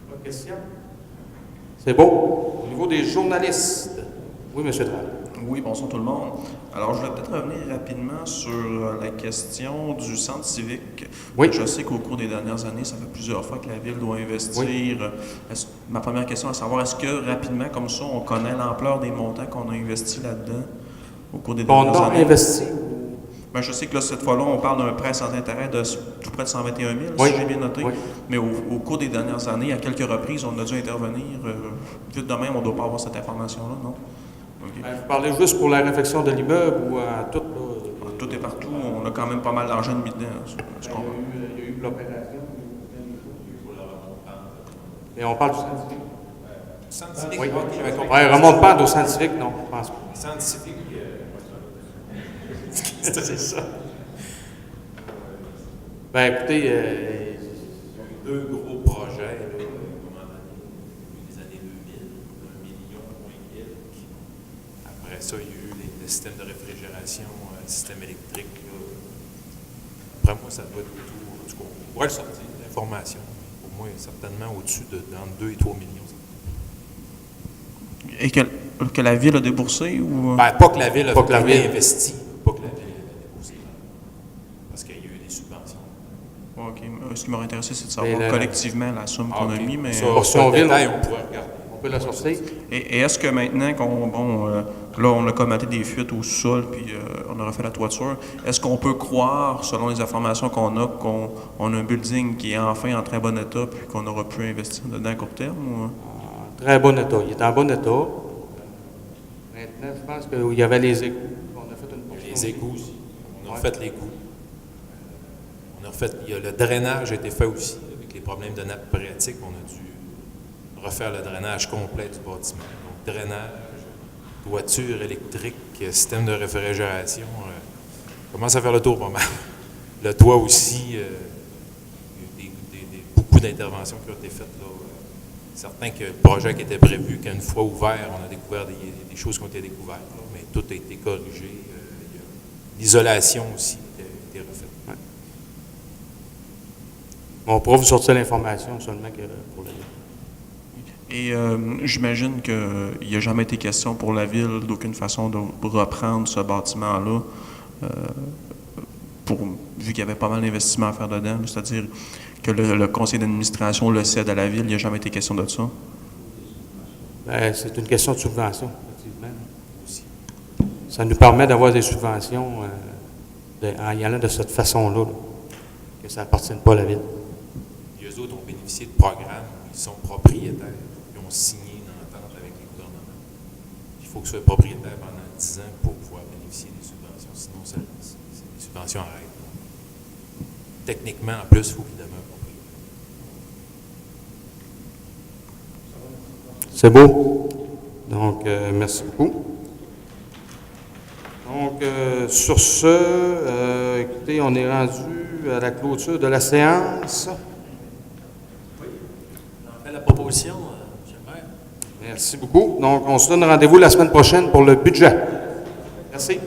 Pas de questions? C'est beau. Au niveau des journalistes. Oui, M. Drake. Oui, bonsoir tout le monde. Alors, je voulais peut-être revenir rapidement sur la question du centre civique. Oui. Je sais qu'au cours des dernières années, ça fait plusieurs fois que la Ville doit investir. Oui. Ma première question est de savoir, est-ce que rapidement, comme ça, on connaît l'ampleur des montants qu'on a investis là-dedans au cours des dernières années? On a investi. Ben, je sais que là, cette fois-là, on parle d'un prêt sans intérêt de tout près de 121 000, Oui. si j'ai bien noté. Oui. Mais au cours des dernières années, à quelques reprises, on a dû intervenir. Vite de même, on ne doit pas avoir cette information-là, non? Okay. Vous parlez juste pour la réfection de l'immeuble ou à tout? Là, Tout est partout. On a quand même pas mal d'argent mis dedans. il y a eu l'opération. Mais on parle du scientifique. Scientifique, Oui. ok, j'avais compris. Ouais, remonte pas au scientifique, non, je pense pas. Scientifique, C'est ça. Ben écoutez, deux gros projets, là, à un moment donné, les années 2000, 1 million point quelques. Après ça, il y a eu les systèmes de réfrigération, le système électrique. Là. Après moi, ça doit être autour. Du coup, on pourrait le sortir, l'information. Pour moi, certainement au-dessus entre 2 et 3 millions. Et que la Ville a déboursé ou... Ben, pas que la Ville a Pas que la Ville. investi, pas que la Ville a déboursé. Parce qu'il y a eu des subventions. OK. Ce qui m'aurait intéressé, c'est de savoir Mais collectivement la somme qu'on a mis. Mais... Portion Sur le Ville, détail, on pourrait regarder. on peut la sortir. Et est-ce que maintenant là, on a combattu des fuites au sol, puis on a refait la toiture, est-ce qu'on peut croire, selon les informations qu'on a un building qui est enfin en très bon état, puis qu'on aura pu investir dedans à court terme? Ou... En très bon état. Il est en bon état. Maintenant, je pense qu'il y avait les égouts. On a fait une portion. Les égouts aussi. On a Ouais. refait l'égout. Le drainage a été fait aussi. Avec les problèmes de nappe phréatique, on a dû refaire le drainage complet du bâtiment. Donc, drainage, toiture électrique, système de réfrigération. Commence à faire le tour pas mal. Le toit aussi, il y a eu beaucoup d'interventions qui ont été faites là. Certain que le projet qui était prévu, qu'une fois ouvert, on a découvert des choses qui ont été découvertes, là, mais tout a été corrigé. L'isolation aussi a été refaite. Ouais. On pourra vous sortir l'information seulement que pour la Ville. Et j'imagine qu'il n'y a jamais été question pour la Ville d'aucune façon de reprendre ce bâtiment-là, vu qu'il y avait pas mal d'investissements à faire dedans, c'est-à-dire que le conseil d'administration le cède à la Ville, il n'y a jamais été question de ça. Ben, c'est une question de subvention, effectivement. Aussi. Ça nous permet d'avoir des subventions en y allant de cette façon-là, là, que ça n'appartienne pas à la Ville. Et eux autres ont bénéficié de programmes où ils sont propriétaires. Ils ont signé une entente avec les gouvernements. Il faut que ce soit propriétaire pendant 10 ans pour pouvoir bénéficier des subventions, sinon les subventions arrêtent. Techniquement, en plus, il faut qu'ils demeurent propriétaires. C'est beau. Donc, merci beaucoup. Donc, sur ce, écoutez, on est rendu à la clôture de la séance. On fait la proposition, M. le maire. Merci beaucoup. Donc, on se donne rendez-vous la semaine prochaine pour le budget. Merci.